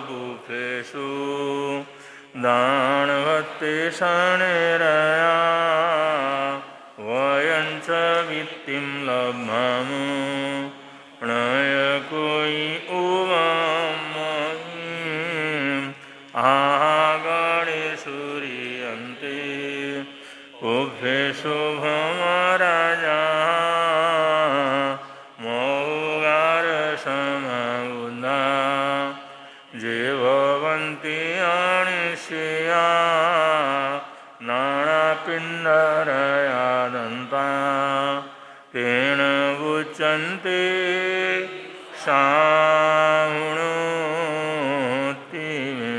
बुफेषु दानवत्ते शणैरया वयं च वित्तिं लब्धामो णय कोई उवामहीं गणेशूर्यन्ते बुफेषु भमराजा मौगारसमाबुधा जे भवन्ति अनिश्चया नानापिण्डरया दन्ता तेन उच्यन्ते शृणोति मे।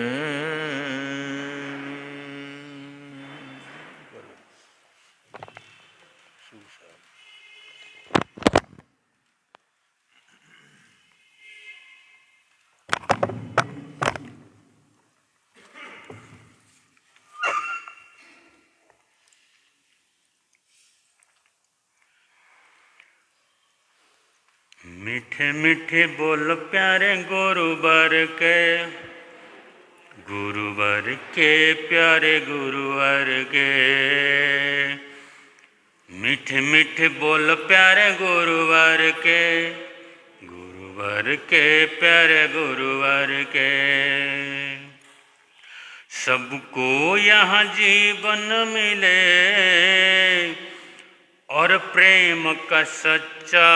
मीठे मीठे बोल प्यारे गुरुवर के प्यारे गुरुवर के। मीठे मीठे बोल प्यारे गुरुवर के प्यारे गुरुवर के। सबको यहाँ जीवन मिले और प्रेम का सच्चा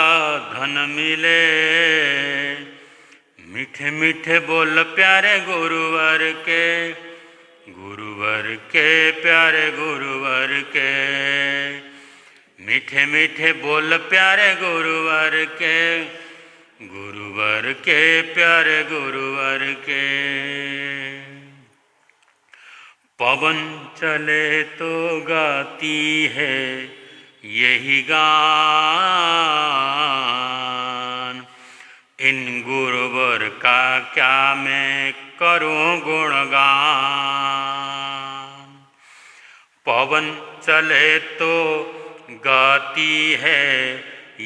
धन मिले। मीठे मीठे बोल प्यारे गुरुवर के प्यारे गुरुवर के। मीठे मीठे बोल प्यारे गुरुवर के प्यारे गुरुवर के। पवन चले तो गाती है यही गान, इन गुरुवर का क्या मैं करूं गुणगान। पवन चले तो गाती है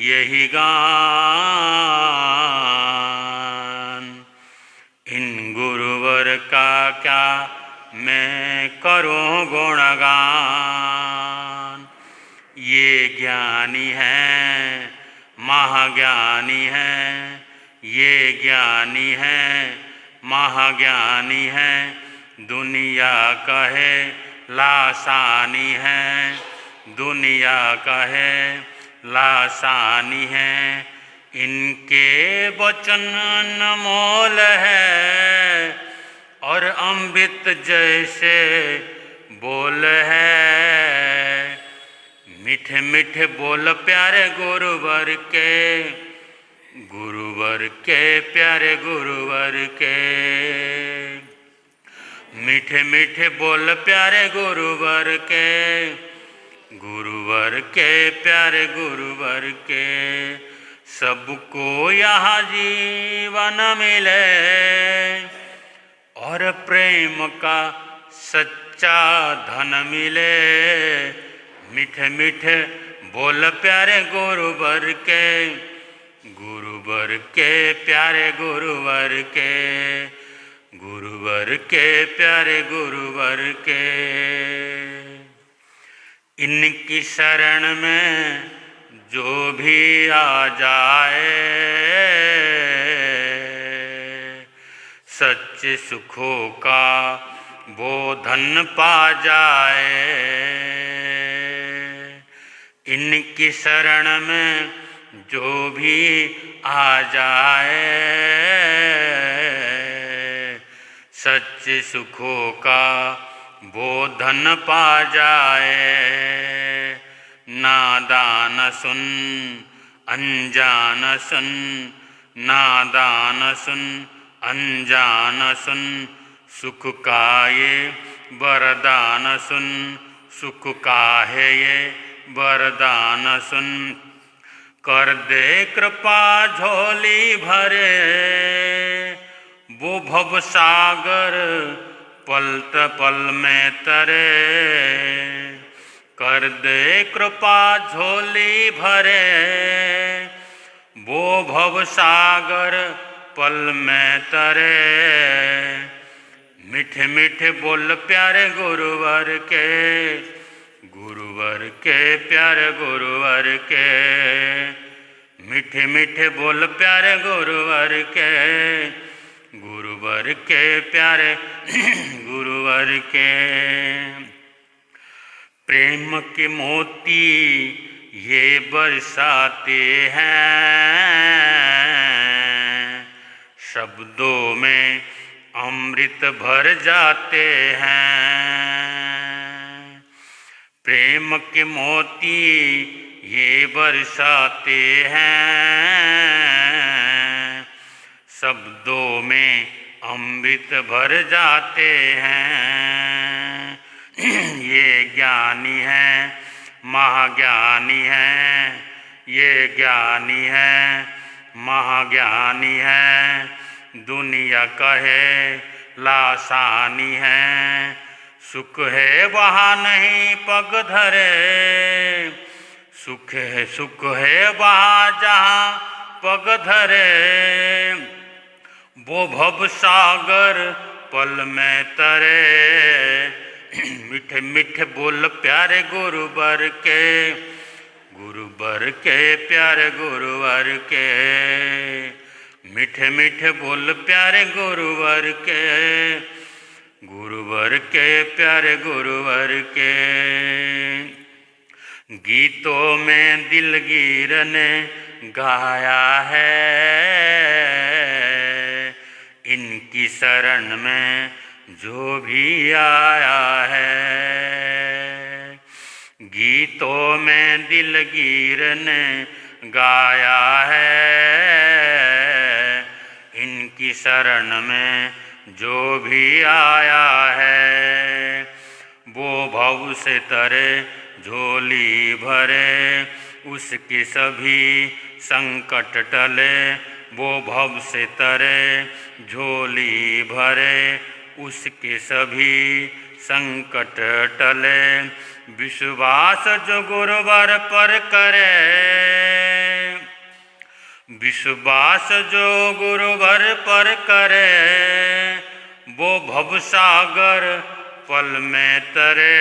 यही गान, इन गुरुवर का क्या मैं करूं गुणगान। ये ज्ञानी हैं महाज्ञानी हैं, ये ज्ञानी हैं महाज्ञानी हैं। दुनिया कहे लासानी है, दुनिया कहे लासानी है। इनके वचन अनमोल है और अमृत जैसे बोल है। मीठे मीठे बोल प्यारे गुरुवर के प्यारे गुरुवर के। मीठे मीठे बोल प्यारे गुरुवर के प्यारे गुरुवर के। सबको यहाँ जीवन मिले और प्रेम का सच्चा धन मिले। मीठे मीठे बोल प्यारे गुरुवर के प्यारे गुरुवर के प्यारे गुरुवर के। इनकी शरण में जो भी आ जाए सच्चे सुखों का वो धन पा जाए। इनकी शरण में जो भी आ जाए सच्चे सुखों का वो धन पा जाए। नादान सुन अनजान सुन, नादान सुन अनजान सुन। सुख का ये वरदान सुन, सुख का है ये वरदान सुन। कर दे कृपा झोली भरे वो भव सागर पलत पल में तरे। कर दे कृपा झोली भरे वो भव सागर पल में तरे। मीठे मीठे बोल प्यारे गुरुवर के, गुरुवर के प्यारे गुरुवर के। मीठे मीठे बोल प्यारे गुरुवर के, गुरुवर के प्यारे गुरुवर के। प्रेम के मोती ये बरसाते हैं, शब्दों में अमृत भर जाते हैं। प्रेम के मोती ये बरसाते हैं, शब्दों में अमृत भर जाते हैं। ये ज्ञानी है महाज्ञानी है, ये ज्ञानी है महाज्ञानी है। दुनिया कहे लासानी है, सुख है वहाँ नहीं पग धरे। सुख है वहाँ जहाँ पग धरे। वो भव सागर पल में तरे। मीठे मीठे बोल प्यारे गुरुवर के, गुरुवर के प्यारे गुरुवर के। मीठे मीठे बोल प्यारे गुरुवर के, गुरुवर के प्यारे गुरुवर के। गीतों में दिलगीर ने गाया है, इनकी शरण में जो भी आया है। गीतों में दिलगीर ने गाया है, इनकी शरण में जो भी आया है। वो भव से तरे झोली भरे, उसके सभी संकट टले। वो भव से तरे झोली भरे, उसके सभी संकट टले। विश्वास जो गुरुवर पर करे, विश्वास जो गुरुवर पर करे। वो भवसागर पल में तरे।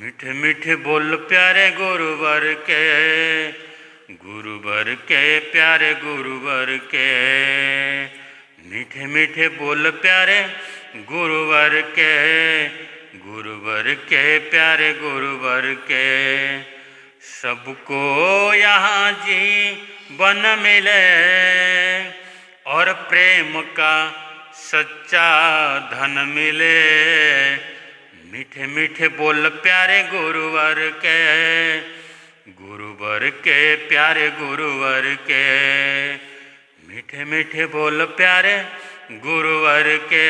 मीठे मीठे बोल प्यारे गुरुवर के, गुरुवर के प्यारे गुरुवर के। मीठे मीठे बोल प्यारे गुरुवर के, गुरुवर के प्यारे गुरुवर के। सबको यहाँ जीवन मिले और प्रेम का सच्चा धन मिले। मीठे मीठे बोल प्यारे गुरुवर के, गुरुवर के प्यारे गुरुवर के। मीठे मीठे बोल प्यारे गुरुवर के,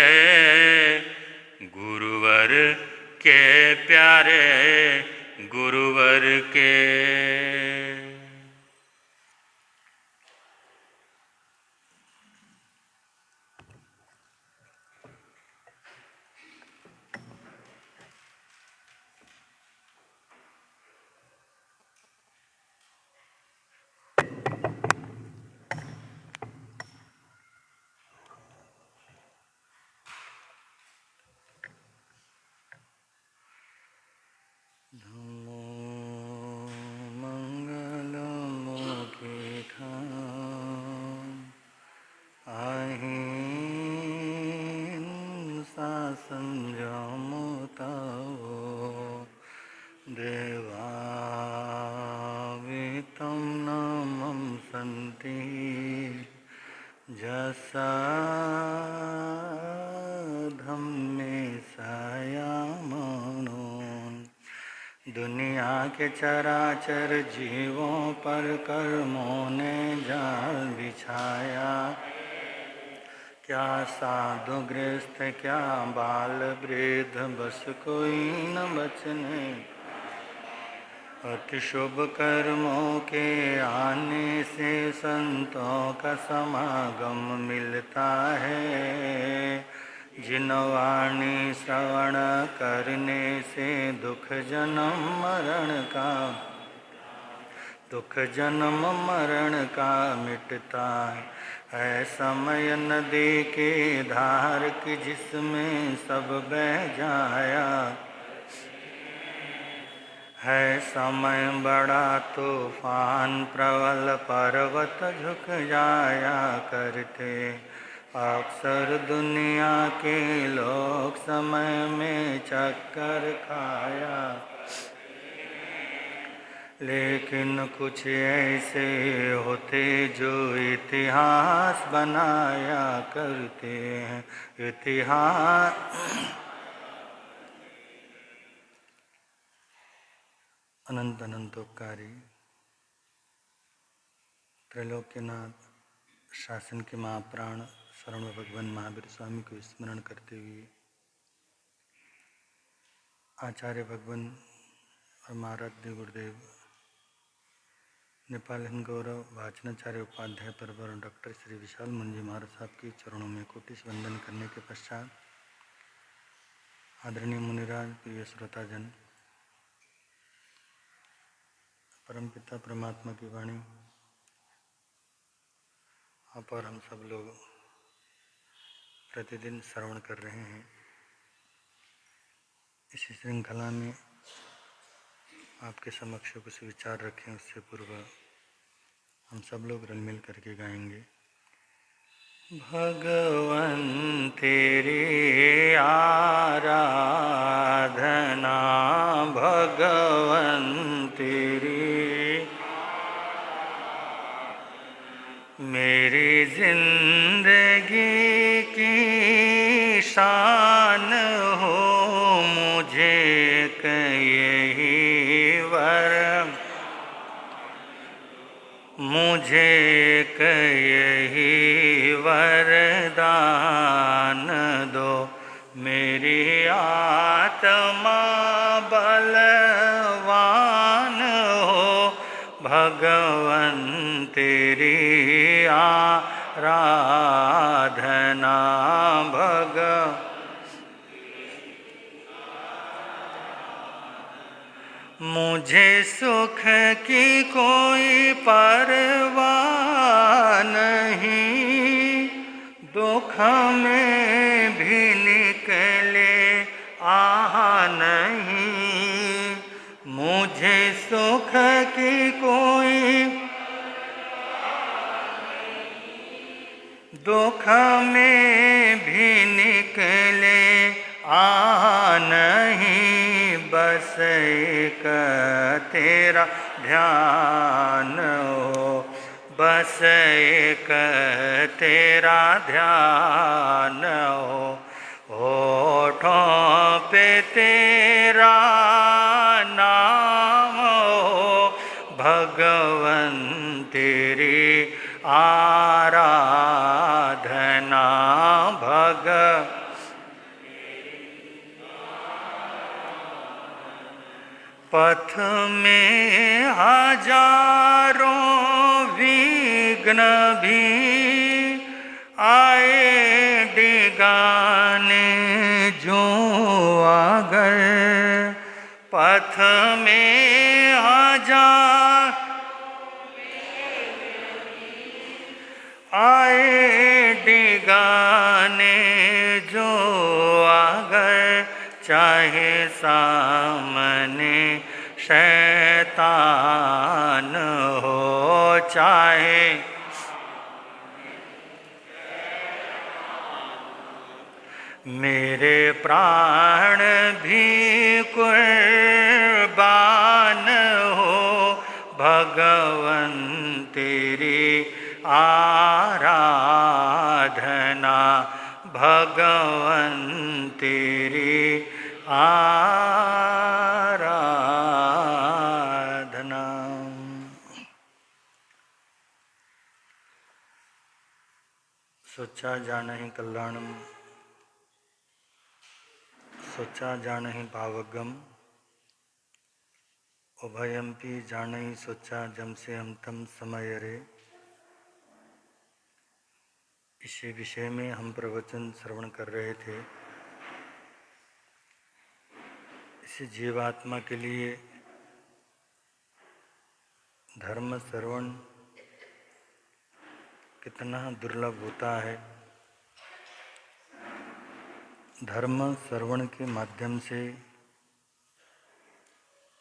गुरुवर के प्यारे गुरुवर के। दुनिया के चराचर जीवों पर कर्मों ने जाल बिछाया। क्या साधु गृहस्थ क्या बाल वृद्ध बस कोई न बचने। अति शुभ कर्मों के आने से संतों का समागम मिलता है। जिन वाणी श्रवण करने से दुख जन्म मरण का दुख जन्म मरण का मिटता है समय नदी की धार की जिसमें सब बह जाया है समय बड़ा तूफान प्रबल पर्वत झुक जाया करते अक्सर दुनिया के लोग समय में चक्कर खाया लेकिन कुछ ऐसे होते जो इतिहास बनाया करते हैं इतिहास अनंत अनंतोपकारी त्रैलोक्यनाथ शासन के महाप्राण शरण भगवान महावीर स्वामी को स्मरण करते हुए आचार्य भगवान और महाराज गुरुदेव नेपाल हिंद गौरव वाचनाचार्य उपाध्याय परवर डॉक्टर श्री विशाल मुंजी महाराज साहब के चरणों में कोटिश वंदन करने के पश्चात आदरणीय मुनिराज प्रिय श्रोताजन, परमपिता परमात्मा की वाणी आप और हम सब लोग प्रतिदिन श्रवण कर रहे हैं। इसी श्रृंखला में आपके समक्ष कुछ विचार रखें, उससे पूर्व हम सब लोग रल मिल करके गाएंगे। भगवन तेरी आराधना, भगवन तेरी मेरी जिंदगी की शान हो, मुझे यही मुझे यही वरदान दो, मेरी आत्मा बलवान हो, भगवन तेरी आराधना, मुझे सुख की कोई परवाह नहीं, दुख में भी निकले नहीं, मुझे सुख की कोई दुख में भी निकले नहीं, बस एक तेरा ध्यान हो, बस एक तेरा ध्यान हो, होठों पे तेरा नाम हो, भगवन तेरी आराधना, पथ में हजारों विघ्न भी आए डिगाने जो अगर, पथ में हजार आए डिगाने जो अगर, चाहे सामने शैतान हो, चाहे मेरे प्राण भी कुर्बान हो, भगवन तेरी आराधना, भगवन तेरी आराधना। सोचा जानहि कल्याणम, सोचा जानहि भावगम, उभयम्पि जानहि सोचा जम से हम तम समय रे। इसी विषय में हम प्रवचन श्रवण कर रहे थे। इसी जीवात्मा के लिए धर्म श्रवण कितना दुर्लभ होता है। धर्म श्रवण के माध्यम से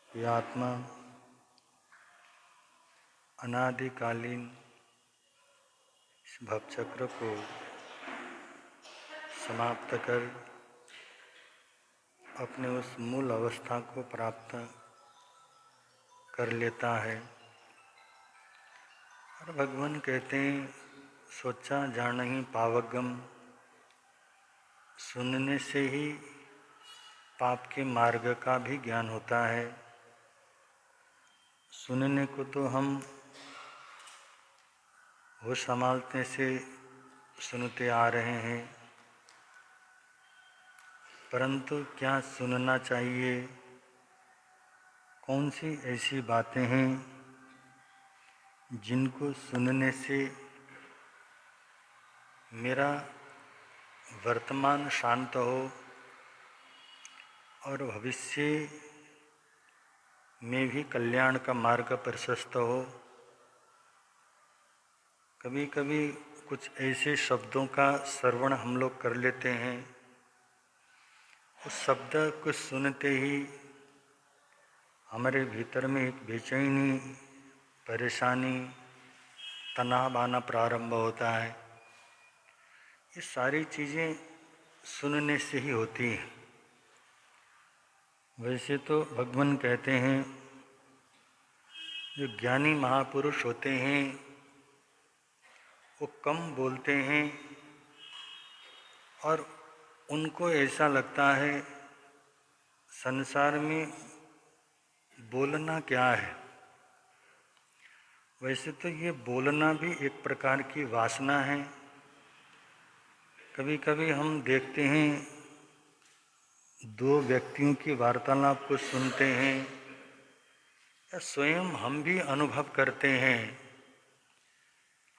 ये आत्मा अनादिकालीन इस भवचक्र को समाप्त कर अपने उस मूल अवस्था को प्राप्त कर लेता है। और भगवान कहते हैं, सोचा जानहि पावगम, सुनने से ही पाप के मार्ग का भी ज्ञान होता है। सुनने को तो हम होश संभालते से सुनते आ रहे हैं, परंतु क्या सुनना चाहिए? कौन सी ऐसी बातें हैं जिनको सुनने से मेरा वर्तमान शांत हो और भविष्य में भी कल्याण का मार्ग प्रशस्त हो। कभी कभी कुछ ऐसे शब्दों का श्रवण हम लोग कर लेते हैं, उस शब्द को सुनते ही हमारे भीतर में एक बेचैनी, परेशानी, तनाव आना प्रारंभ होता है। ये सारी चीज़ें सुनने से ही होती हैं। वैसे तो भगवान कहते हैं, जो ज्ञानी महापुरुष होते हैं वो कम बोलते हैं और उनको ऐसा लगता है संसार में बोलना क्या है। वैसे तो ये बोलना भी एक प्रकार की वासना है। कभी कभी हम देखते हैं, दो व्यक्तियों की वार्तालाप को सुनते हैं या स्वयं हम भी अनुभव करते हैं।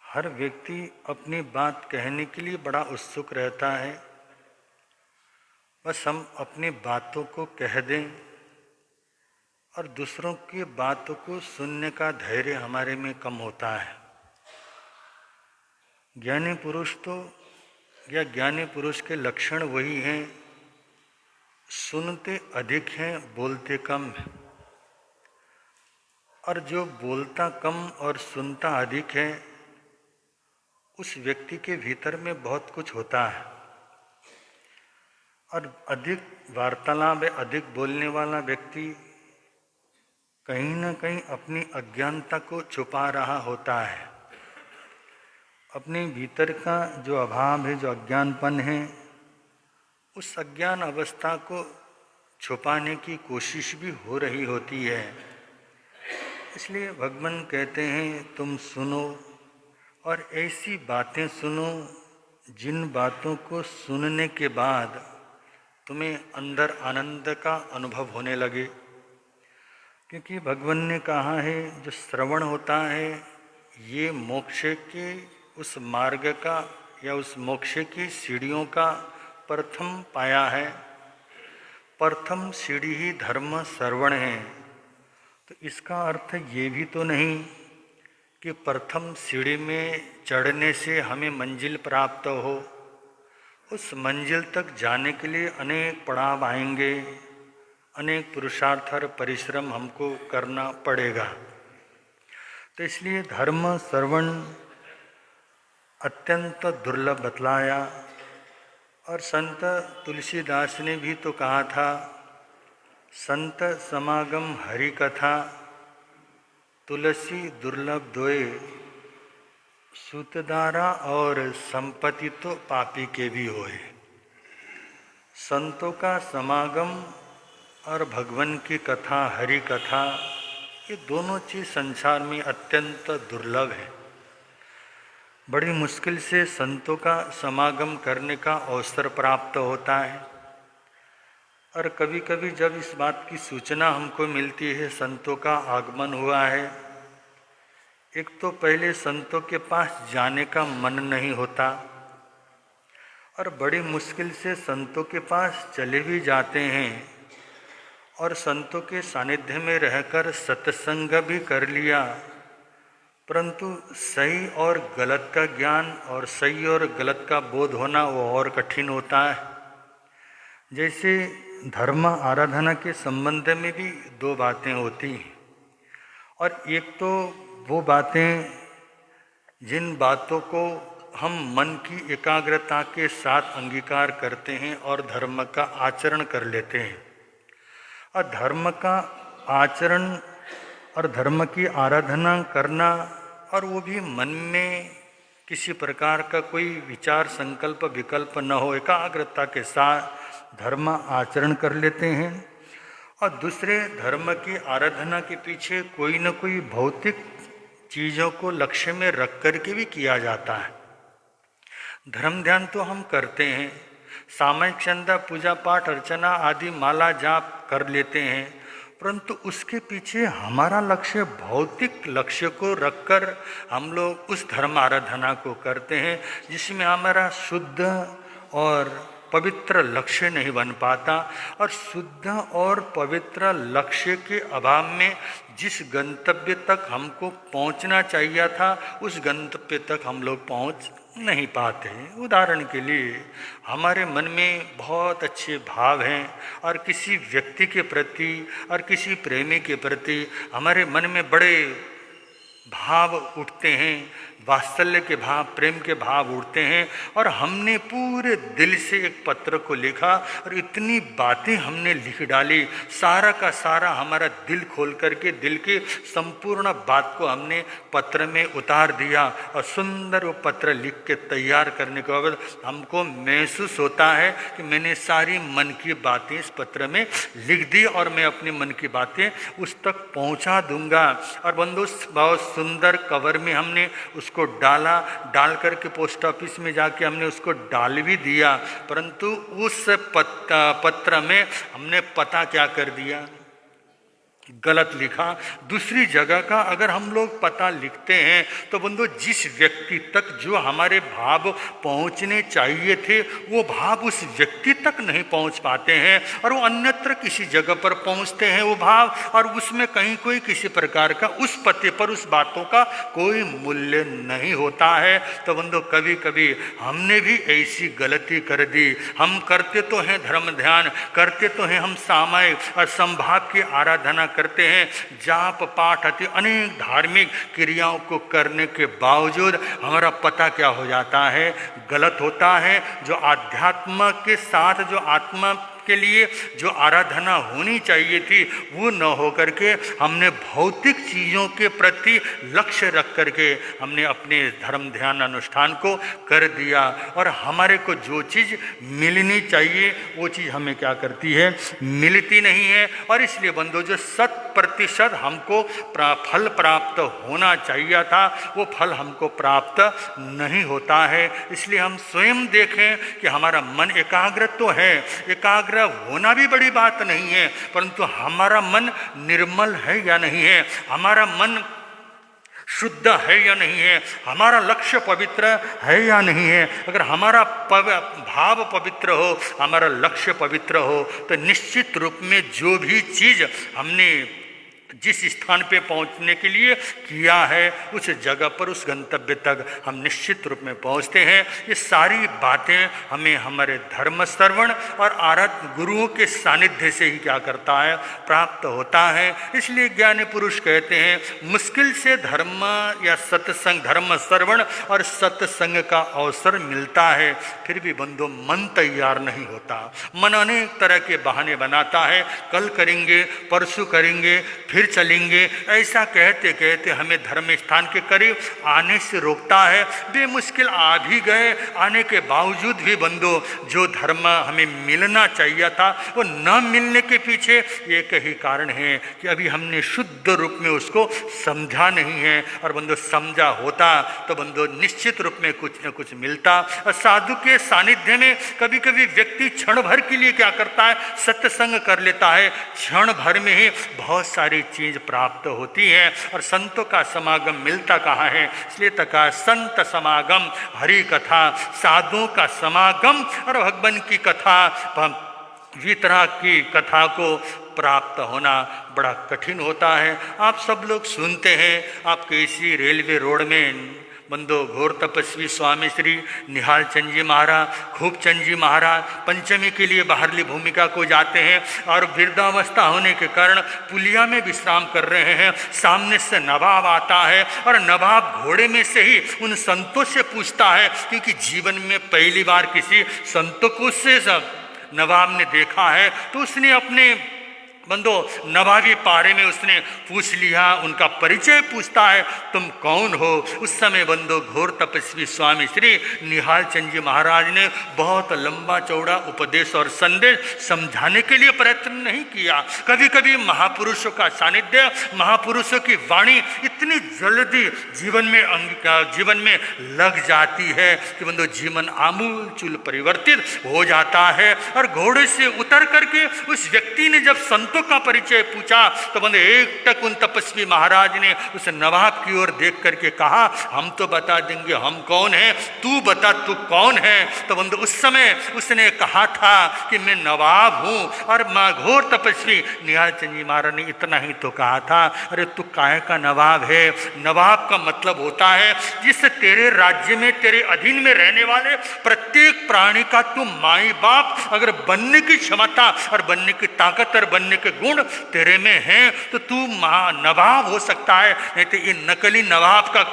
हर व्यक्ति अपनी बात कहने के लिए बड़ा उत्सुक रहता है, बस हम अपनी बातों को कह दें और दूसरों की बातों को सुनने का धैर्य हमारे में कम होता है। ज्ञानी पुरुष तो या ज्ञानी पुरुष के लक्षण वही हैं, सुनते अधिक हैं, बोलते कम हैं। और जो बोलता कम और सुनता अधिक है, उस व्यक्ति के भीतर में बहुत कुछ होता है। और अधिक वार्तालाप, अधिक बोलने वाला व्यक्ति कहीं न कहीं अपनी अज्ञानता को छुपा रहा होता है। अपने भीतर का जो अभाव है, जो अज्ञानपन है, उस अज्ञान अवस्था को छुपाने की कोशिश भी हो रही होती है। इसलिए भगवान कहते हैं, तुम सुनो और ऐसी बातें सुनो जिन बातों को सुनने के बाद तुम्हें अंदर आनंद का अनुभव होने लगे। क्योंकि भगवान ने कहा है, जो श्रवण होता है ये मोक्ष के उस मार्ग का या उस मोक्ष की सीढ़ियों का प्रथम पाया है। प्रथम सीढ़ी ही धर्म श्रवण है। तो इसका अर्थ ये भी तो नहीं कि प्रथम सीढ़ी में चढ़ने से हमें मंजिल प्राप्त हो। उस मंजिल तक जाने के लिए अनेक पड़ाव आएंगे, अनेक पुरुषार्थ और परिश्रम हमको करना पड़ेगा। तो इसलिए धर्म श्रवण अत्यंत दुर्लभ बतलाया। और संत तुलसीदास ने भी तो कहा था, संत समागम हरि कथा, तुलसी दुर्लभ दोए, सूतदारा और संपत्ति तो पापी के भी होए। संतों का समागम और भगवान की कथा, हरि कथा, ये दोनों चीज़ संसार में अत्यंत दुर्लभ है। बड़ी मुश्किल से संतों का समागम करने का अवसर प्राप्त होता है। और कभी कभी जब इस बात की सूचना हमको मिलती है संतों का आगमन हुआ है, एक तो पहले संतों के पास जाने का मन नहीं होता और बड़ी मुश्किल से संतों के पास चले भी जाते हैं और संतों के सानिध्य में रहकर सत्संग भी कर लिया परंतु सही और गलत का ज्ञान और सही और गलत का बोध होना वो और कठिन होता है। जैसे धर्म आराधना के संबंध में भी दो बातें होती हैं, और एक तो वो बातें जिन बातों को हम मन की एकाग्रता के साथ अंगीकार करते हैं और धर्म का आचरण कर लेते हैं, और धर्म का आचरण और धर्म की आराधना करना, और वो भी मन में किसी प्रकार का कोई विचार संकल्प विकल्प न हो, एकाग्रता के साथ धर्म आचरण कर लेते हैं। और दूसरे, धर्म की आराधना के पीछे कोई न कोई भौतिक चीज़ों को लक्ष्य में रख कर के भी किया जाता है। धर्म ध्यान तो हम करते हैं, सामायिक चंदा पूजा पाठ अर्चना आदि माला जाप कर लेते हैं, परंतु उसके पीछे हमारा लक्ष्य भौतिक लक्ष्य को रखकर हम लोग उस धर्म आराधना को करते हैं, जिसमें हमारा शुद्ध और पवित्र लक्ष्य नहीं बन पाता। और शुद्ध और पवित्र लक्ष्य के अभाव में जिस गंतव्य तक हमको पहुंचना चाहिए था, उस गंतव्य तक हम लोग पहुंच नहीं पाते। उदाहरण के लिए, हमारे मन में बहुत अच्छे भाव हैं और किसी व्यक्ति के प्रति और किसी प्रेमी के प्रति हमारे मन में बड़े भाव उठते हैं, वात्सल्य के भाव, प्रेम के भाव उठते हैं, और हमने पूरे दिल से एक पत्र को लिखा और इतनी बातें हमने लिख डाली, सारा का सारा हमारा दिल खोल करके दिल के संपूर्ण बात को हमने पत्र में उतार दिया, और सुंदर वो पत्र लिख के तैयार करने के बाद हमको महसूस होता है कि मैंने सारी मन की बातें इस पत्र में लिख दी और मैं अपनी मन की बातें उस तक पहुंचा दूंगा। और बंधु, बहुत सुंदर कवर में हमने उसको डाला, डाल करके पोस्ट ऑफिस में जाके हमने उसको डाल भी दिया, परंतु उस पत्र में हमने पता क्या कर दिया, गलत लिखा। दूसरी जगह का अगर हम लोग पता लिखते हैं तो बंधु, जिस व्यक्ति तक जो हमारे भाव पहुंचने चाहिए थे वो भाव उस व्यक्ति तक नहीं पहुंच पाते हैं, और वो अन्यत्र किसी जगह पर पहुंचते हैं वो भाव, और उसमें कहीं कोई किसी प्रकार का उस पते पर उस बातों का कोई मूल्य नहीं होता है। तो बंधु, कभी कभी हमने भी ऐसी गलती कर दी। हम करते तो हैं धर्म ध्यान, करते तो हैं हम सामायिक और संभाव की आराधना करते हैं, जाप पाठ आदि अनेक धार्मिक क्रियाओं को करने के बावजूद हमारा पता क्या हो जाता है, गलत होता है। जो आध्यात्म के साथ जो आत्मा के लिए जो आराधना होनी चाहिए थी वो न हो करके हमने भौतिक चीज़ों के प्रति लक्ष्य रख करके हमने अपने धर्म ध्यान अनुष्ठान को कर दिया, और हमारे को जो चीज़ मिलनी चाहिए वो चीज़ हमें क्या करती है, मिलती नहीं है। और इसलिए बंधु, जो 100% हमको फल प्राप्त होना चाहिए था वो फल हमको प्राप्त नहीं होता है। इसलिए हम स्वयं देखें कि हमारा मन एकाग्र तो है, एकाग्र होना भी बड़ी बात नहीं है, परंतु हमारा मन निर्मल है या नहीं है, हमारा मन शुद्ध है या नहीं है, हमारा लक्ष्य पवित्र है या नहीं है। अगर हमारा भाव पवित्र हो, हमारा लक्ष्य पवित्र हो, तो निश्चित रूप में जो भी चीज़ हमने जिस स्थान पे पहुंचने के लिए किया है उस जगह पर, उस गंतव्य तक हम निश्चित रूप में पहुंचते हैं। ये सारी बातें हमें हमारे धर्म श्रवण और आराध्य गुरुओं के सानिध्य से ही क्या करता है, प्राप्त होता है। इसलिए ज्ञानी पुरुष कहते हैं, मुश्किल से धर्म या सत्संग, धर्म श्रवण और सत्संग का अवसर मिलता है, फिर भी बंधु मन तैयार नहीं होता। मन अनेक तरह के बहाने बनाता है, कल करेंगे, परसों करेंगे, फिर चलेंगे, ऐसा कहते कहते हमें धर्म स्थान के करीब आने से रोकता है। बेमुश्किल आ भी गए, आने के बावजूद भी बंधु, जो धर्म हमें मिलना चाहिए था वो न मिलने के पीछे एक ही कारण है कि अभी हमने शुद्ध रूप में उसको समझा नहीं है। और बंधु, समझा होता तो बंधु निश्चित रूप में कुछ न कुछ मिलता। और साधु के सानिध्य में कभी कभी व्यक्ति क्षण भर के लिए क्या करता है, सत्संग कर लेता है, क्षण भर में ही बहुत सारी चीज प्राप्त होती है। और संतों का समागम मिलता कहाँ है, इसलिए तका संत समागम, हरि कथा, साधुओं का समागम और भगवान की कथा, वितरा की कथा को प्राप्त होना बड़ा कठिन होता है। आप सब लोग सुनते हैं, आपके इसी रेलवे रोड में बंदो घोर तपस्वी स्वामी श्री निहाल चंद जी महाराज, खूबचंद जी महाराज पंचमी के लिए बाहरली भूमिका को जाते हैं और वृद्धावस्था होने के कारण पुलिया में विश्राम कर रहे हैं। सामने से नवाब आता है और नवाब घोड़े में से ही उन संतों से पूछता है, क्योंकि जीवन में पहली बार किसी संतों को से नवाब ने देखा है, तो उसने अपने बंदो नवाबी पारे में उसने पूछ लिया, उनका परिचय पूछता है, तुम कौन हो। उस समय बंदो घोर तपस्वी स्वामी श्री निहाल चंद जी महाराज ने बहुत लंबा चौड़ा उपदेश और संदेश समझाने के लिए प्रयत्न नहीं किया। कभी कभी महापुरुषों का सानिध्य, महापुरुषों की वाणी इतनी जल्दी जीवन में लग जाती है कि बंदो जीवन आमूलचूल परिवर्तित हो जाता है। और घोड़े से उतर करके उस व्यक्ति ने जब संतों का परिचय पूछा तो बंदे एक टक उन तपस्वी महाराज ने उस नवाब की ओर देख करके कहा, हम तो बता देंगे हम कौन है, तू बता तू कौन है। तो बंदे उस समय उसने कहा था कि मैं नवाब हूं। और घोर तपस्वी निहाल चंद जी महाराज ने इतना ही तो कहा था, अरे तू काहे का नवाब है। नवाब का मतलब होता है जिससे तेरे राज्य में तेरे अधीन में रहने वाले प्रत्येक प्राणी का तू माई बाप अगर बनने की क्षमता और बनने की ताकत और बनने के गुण तेरे में हैं तो तू नवाब हो सकता है। नहीं तो ये नकली नवाब का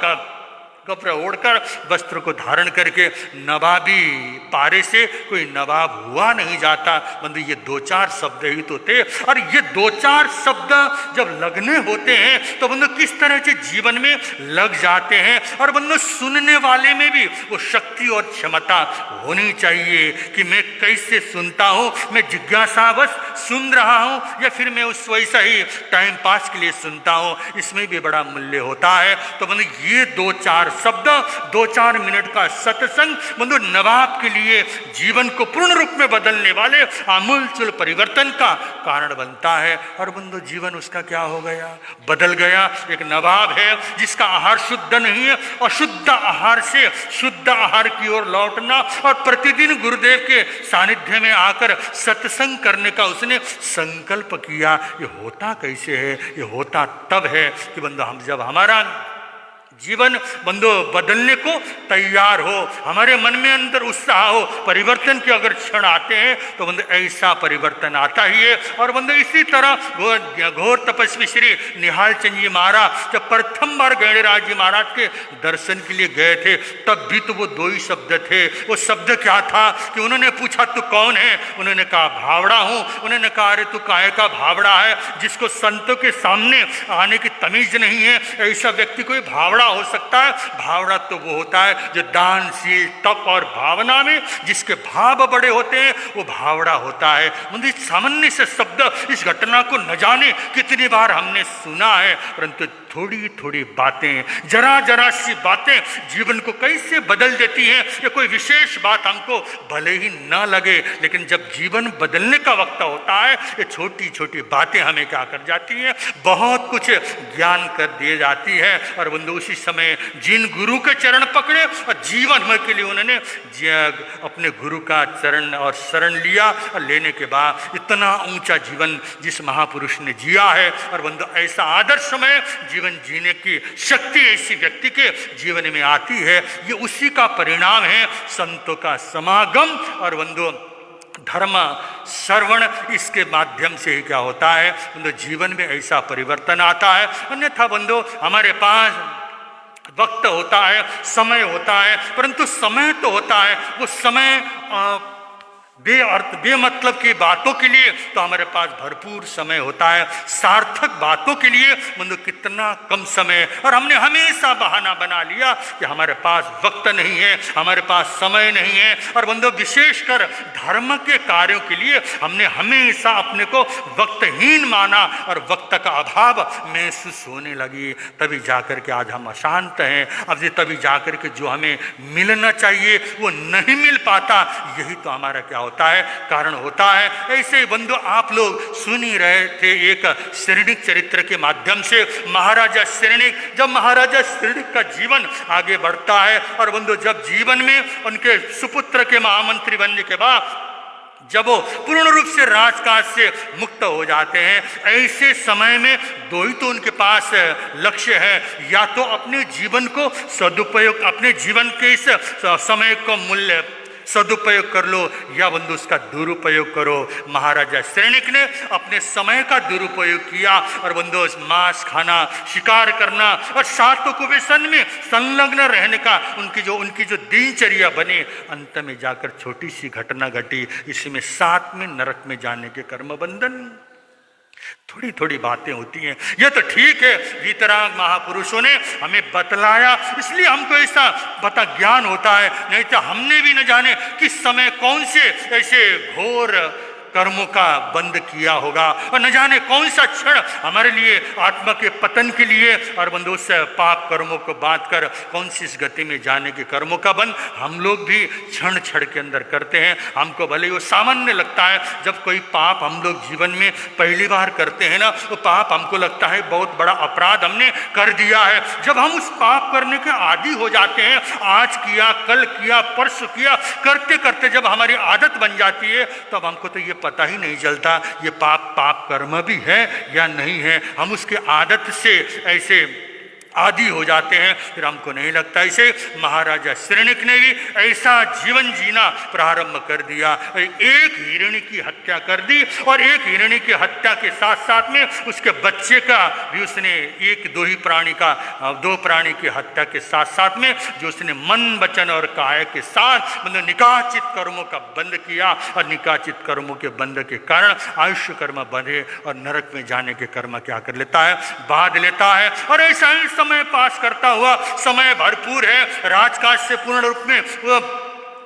कपड़ा ओढ़कर वस्त्र को धारण करके नवाबी पारे से कोई नवाब हुआ नहीं जाता। बंधु ये दो चार शब्द ही तो थे, और ये दो चार शब्द जब लगने होते हैं तो बंधु किस तरह से जीवन में लग जाते हैं। और बंधु सुनने वाले में भी वो शक्ति और क्षमता होनी चाहिए कि मैं कैसे सुनता हूँ, मैं जिज्ञासावश सुन रहा हूँ या फिर मैं उस वैसा ही टाइम पास के लिए सुनता हूँ, इसमें भी बड़ा मूल्य होता है। तो बंधु ये दो चार शब्द, दो चार मिनट का सत्संग बंधु नवाब के लिए जीवन को पूर्ण रूप में बदलने वाले आमूलचूल परिवर्तन का कारण बनता है। और बंधु जीवन उसका क्या हो गया, बदल गया। एक नवाब है जिसका आहार शुद्ध नहीं है, अशुद्ध आहार से शुद्ध आहार की ओर लौटना और प्रतिदिन गुरुदेव के सानिध्य में आकर सत्संग करने का उसने संकल्प किया। ये होता कैसे है, ये होता तब है कि बंधु हम जब हमारा जीवन बंधु बदलने को तैयार हो, हमारे मन में अंदर उत्साह हो, परिवर्तन के अगर क्षण आते हैं तो बंधु ऐसा परिवर्तन आता ही है। और बंधु इसी तरह घोर तपस्वी श्री निहाल चंद जी महाराज जब प्रथम बार गणराज जी महाराज के दर्शन के लिए गए थे तब भी तो वो दो ही शब्द थे। वो शब्द क्या था कि उन्होंने पूछा तू कौन है, उन्होंने कहा भावड़ा हूँ। उन्होंने कहा अरे तू काहे का भावड़ा है, जिसको संतों के सामने आने की तमीज नहीं है, ऐसा व्यक्ति कोई भावड़ा हो सकता है। भावड़ा तो वो होता है जो दानशील तप और भावना में जिसके भाव बड़े होते हैं वो भावड़ा होता है। मुझे सामान्य से शब्द इस घटना को न जाने कितनी बार हमने सुना है, परंतु थोड़ी थोड़ी बातें, जरा जरा सी बातें जीवन को कैसे बदल देती हैं। ये कोई विशेष बात हमको भले ही ना लगे, लेकिन जब जीवन बदलने का वक्त होता है ये छोटी छोटी बातें हमें क्या कर जाती हैं, बहुत कुछ ज्ञान कर दिए जाती है। और बंधु उसी समय जिन गुरु के चरण पकड़े और जीवन भर के लिए उन्होंने अपने गुरु का चरण और शरण लिया, और लेने के बाद इतना ऊंचा जीवन जिस महापुरुष ने जिया है। और बंधु ऐसा आदर्श समय जीवन जीने की शक्ति ऐसी व्यक्ति के जीवन में आती है, ये उसी का परिणाम है संतों का समागम और बंधु धर्म श्रवण। इसके माध्यम से ही क्या होता है बंधु जीवन में ऐसा परिवर्तन आता है। अन्यथा बंधु हमारे पास वक्त होता है, समय होता है, परंतु समय तो होता है वो समय बेअर्थ बेमतलब की बातों के लिए तो हमारे पास भरपूर समय होता है, सार्थक बातों के लिए बंधु कितना कम समय। और हमने हमेशा बहाना बना लिया कि हमारे पास वक्त नहीं है, हमारे पास समय नहीं है। और बंधु विशेषकर धर्म के कार्यों के लिए हमने हमेशा अपने को वक्तहीन माना और वक्त का अभाव महसूस होने लगी। तभी जाकर के आज हम अशांत हैं, अब ये तभी जाकर के जो हमें मिलना चाहिए वो नहीं मिल पाता। यही तो हमारा क्या होता है, कारण होता है। ऐसे ही बंधु आप लोग सुन ही रहे थे एक श्रेणिक चरित्र के माध्यम से महाराजा श्रेणिक, जब महाराजा श्रेणिक का जीवन आगे बढ़ता है और बंधु जब जीवन में उनके सुपुत्र के महामंत्री बनने के बाद जब वो पूर्ण रूप से राजकाज से मुक्त हो जाते हैं, ऐसे समय में दो ही तो उनके पास लक्ष्य है, या तो अपने जीवन को सदुपयोग, अपने जीवन के इस समय को मूल्य सदुपयोग कर लो, या बंधु उसका दुरुपयोग करो। महाराजा श्रेणिक ने अपने समय का दुरुपयोग किया और बंधु मांस खाना, शिकार करना और सातों को व्यसन में संलग्न रहने का उनकी जो दिनचर्या बने, अंत में जाकर छोटी सी घटना घटी, इसमें 7 में नरक में जाने के कर्म बंधन। थोड़ी थोड़ी बातें होती हैं, यह तो ठीक है, वीतराग महापुरुषों ने हमें बतलाया, इसलिए हमको ऐसा पता ज्ञान होता है, नहीं तो हमने भी न जाने किस समय कौन से ऐसे घोर कर्मों का बंद किया होगा, और न जाने कौन सा क्षण हमारे लिए आत्मा के पतन के लिए और बंधु उस पाप कर्मों को बांध कर कौन सी इस गति में जाने के कर्मों का बंद हम लोग भी क्षण क्षण के अंदर करते हैं। हमको भले वो सामान्य लगता है, जब कोई पाप हम लोग जीवन में पहली बार करते हैं ना, तो पाप हमको लगता है बहुत बड़ा अपराध हमने कर दिया है। जब हम उस पाप करने के आदी हो जाते हैं, आज किया, कल किया, परसों किया, करते करते जब हमारी आदत बन जाती है, तब हमको तो ये पता ही नहीं चलता ये पाप कर्म भी है या नहीं है। हम उसके आदत से ऐसे आदि हो जाते हैं, फिर हमको नहीं लगता। इसे महाराजा श्रेणिक ने भी ऐसा जीवन जीना प्रारंभ कर दिया। एक हिरणी की हत्या कर दी और एक हिरणी की हत्या के साथ साथ में उसके बच्चे का भी उसने दो प्राणी की हत्या के साथ साथ में जो उसने मन वचन और काया के साथ मतलब निकाचित कर्मों का बंद किया, और निकाचित कर्मों के बंद के कारण आयुष्य कर्म बंधे और नरक में जाने के कर्म क्या कर लेता है, बांध लेता है। और ऐसा ही समय पास करता हुआ, समय भरपूर है, राजकाज से पूर्ण रूप में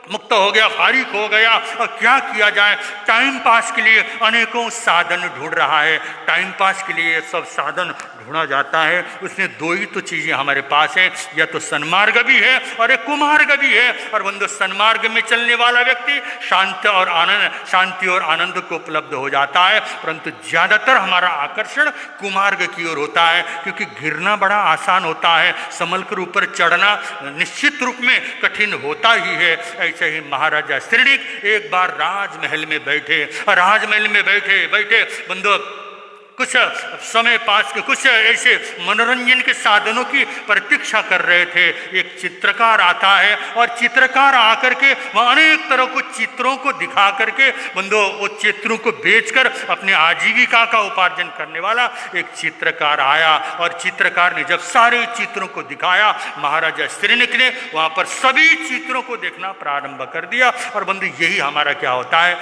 मुक्त हो गया, फारिग हो गया, और क्या किया जाए, टाइम पास के लिए अनेकों साधन ढूंढ रहा है। टाइम पास के लिए सब साधन ढूंढा जाता है, उसमें दो ही तो चीज़ें हमारे पास है, या तो सन्मार्ग भी है और एक कुमार्ग भी है। और बंधु सन्मार्ग में चलने वाला व्यक्ति शांति और आनंद को उपलब्ध हो जाता है, परंतु ज़्यादातर हमारा आकर्षण कुमार्ग की ओर होता है, क्योंकि गिरना बड़ा आसान होता है, संभल कर ऊपर चढ़ना निश्चित रूप में कठिन होता ही है। ऐसे ही महाराजा श्रेणिक एक बार राजमहल में बैठे, और राजमहल में बैठे बैठे बंधु कुछ समय पास के कुछ ऐसे मनोरंजन के साधनों की प्रतीक्षा कर रहे थे। एक चित्रकार आता है, और चित्रकार आकर के वह अनेक तरह को चित्रों को दिखा करके बंधु वो चित्रों को बेचकर अपने आजीविका का उपार्जन करने वाला एक चित्रकार आया। और चित्रकार ने जब सारे चित्रों को दिखाया, महाराजा श्रेणिक ने वहाँ पर सभी चित्रों को देखना प्रारंभ कर दिया। और बंधु यही हमारा क्या होता है,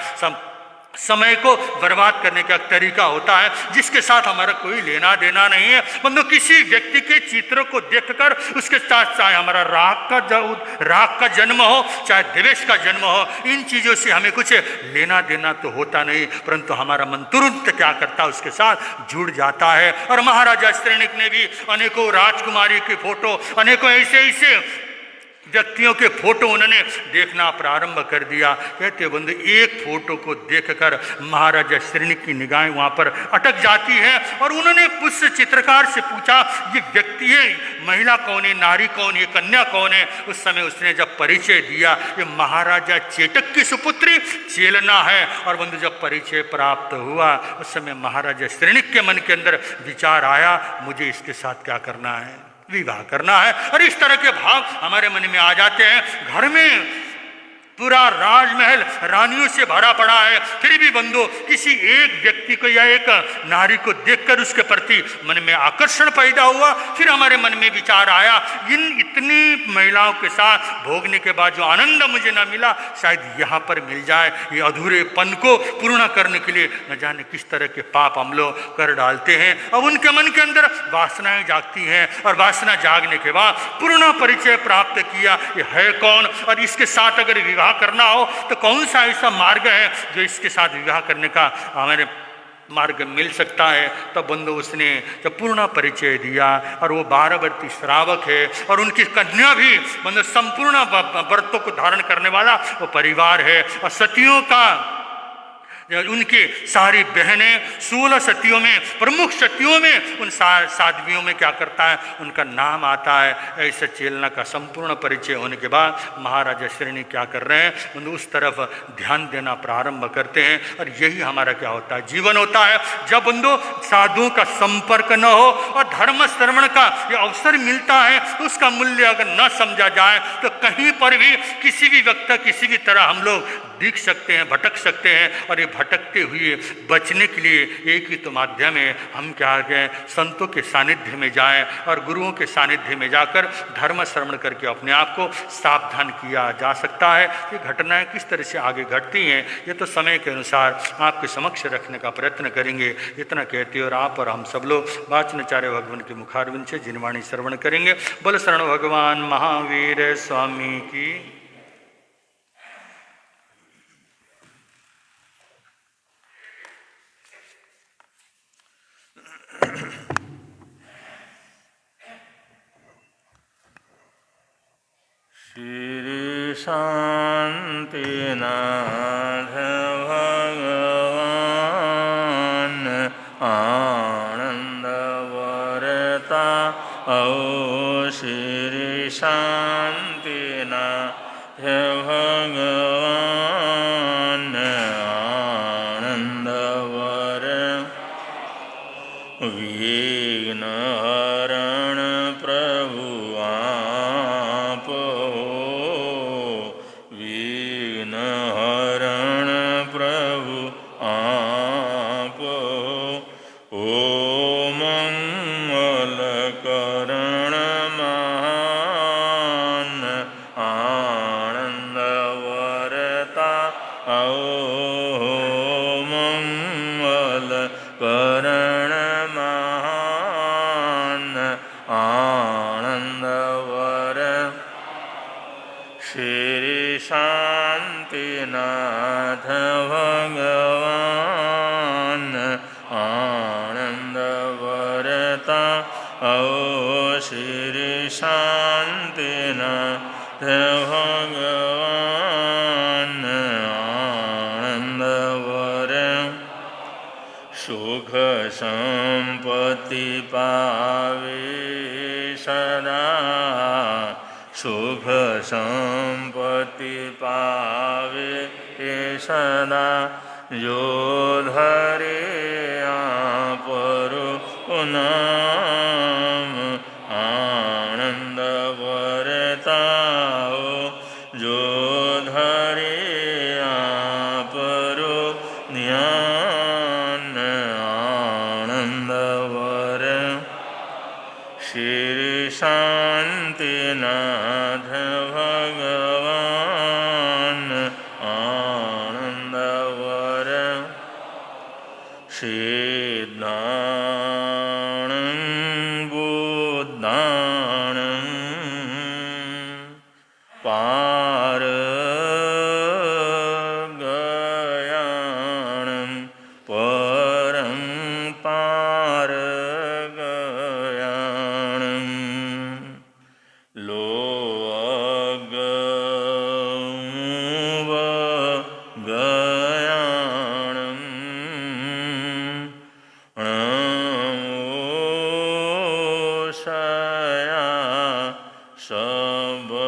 समय को बर्बाद करने का तरीका होता है, जिसके साथ हमारा कोई लेना देना नहीं है। मतलब किसी व्यक्ति के चित्र को देखकर उसके साथ चाहे हमारा राग का जन्म हो, चाहे द्वेष का जन्म हो, इन चीज़ों से हमें कुछ लेना देना तो होता नहीं, परंतु हमारा मन तुरंत क्या करता है, उसके साथ जुड़ जाता है। और महाराजा श्रेणिक ने भी अनेकों राजकुमारी के फोटो, अनेकों ऐसे व्यक्तियों के फोटो उन्होंने देखना प्रारंभ कर दिया। कहते बंधु एक फोटो को देखकर महाराजा श्रेणिक की निगाहें वहाँ पर अटक जाती है, और उन्होंने उस चित्रकार से पूछा, ये व्यक्ति है, महिला कौन है, नारी कौन है, कन्या कौन है। उस समय उसने जब परिचय दिया, ये महाराजा चेटक की सुपुत्री चेलना है। और बंधु जब परिचय प्राप्त हुआ, उस समय महाराजा श्रेणिक के मन के अंदर विचार आया, मुझे इसके साथ क्या करना है, विवाह करना है। और इस तरह के भाव हमारे मन में आ जाते हैं। घर में पूरा राजमहल रानियों से भरा पड़ा है, फिर भी बंधु किसी एक व्यक्ति को या एक नारी को देखकर उसके प्रति मन में आकर्षण पैदा हुआ। फिर हमारे मन में विचार आया, इतनी महिलाओं के साथ भोगने के बाद जो आनंद मुझे न मिला, शायद यहाँ पर मिल जाए। ये अधूरेपन को पूर्ण करने के लिए न जाने किस तरह के पाप हम लोग कर डालते हैं। अब उनके मन के अंदर वासनाएं जागती हैं, और वासना जागने के बाद पूर्ण परिचय प्राप्त किया, ये है कौन, और इसके साथ अगर विवाह करना हो तो कौन सा ऐसा मार्ग है जो इसके साथ विवाह करने का हमारे मार्ग मिल सकता है। तब बंधु उसने जब पूर्ण परिचय दिया, और वो 12 वर्षीय श्रावक है, और उनकी कन्या भी बंधु संपूर्ण व्रतों को धारण करने वाला वो परिवार है। और उनके सारी बहनें 16 सतियों में, प्रमुख सतियों में, उन साध्वियों में क्या करता है, उनका नाम आता है। ऐसे चेलना का संपूर्ण परिचय होने के बाद महाराजा श्रेणी क्या कर रहे हैं, उस तरफ ध्यान देना प्रारंभ करते हैं। और यही हमारा क्या होता है, जीवन होता है। जब बंदो साधुओं का संपर्क न हो और धर्म श्रवण का ये अवसर मिलता है, उसका मूल्य अगर न समझा जाए तो कहीं पर भी किसी भी व्यक्ति किसी भी तरह हम लोग दिख सकते हैं, भटक सकते हैं। और ये भटकते हुए बचने के लिए एक ही तो माध्यम है, हम क्या करें, संतों के सानिध्य में जाएं और गुरुओं के सानिध्य में जाकर धर्म श्रवण करके अपने आप को सावधान किया जा सकता है। ये घटनाएं किस तरह से आगे घटती हैं, ये तो समय के अनुसार आपके समक्ष रखने का प्रयत्न करेंगे। इतना कहते और आप और हम सब लोग वाचनाचार्य भगवान के मुखारविंद से जिनवाणी श्रवण करेंगे। बोल शरण भगवान महावीर स्वामी की। श्री शांतिनाथ भगवान आनंद वरता ओ श्री शांतिनाथ भगवान आनंद वर विघ्न हरण प्रभु आप विघ्न हरण प्रभु आप ओ मंगल करण महान आनंद वरता ओ मंगल करण महान आनंद वर श्री शांतिनाथ भगवान आनंद वरता ओ श्री शांतिनाथ भगवान आनंद वर सुख संपत्ति पावे सदा सुख संपत्ति पावे सदा जो धरे आपरो नाम आनंद वरता जो धरे आपरो ध्यान आनंद वर श्री शांतिनाथ भगवान आनंद वर सिद्धाणं बुद्धाणं पारगयाणं परं पारगयाणं लोअगमवगयाणं णमोषया सबसिद्धाणं।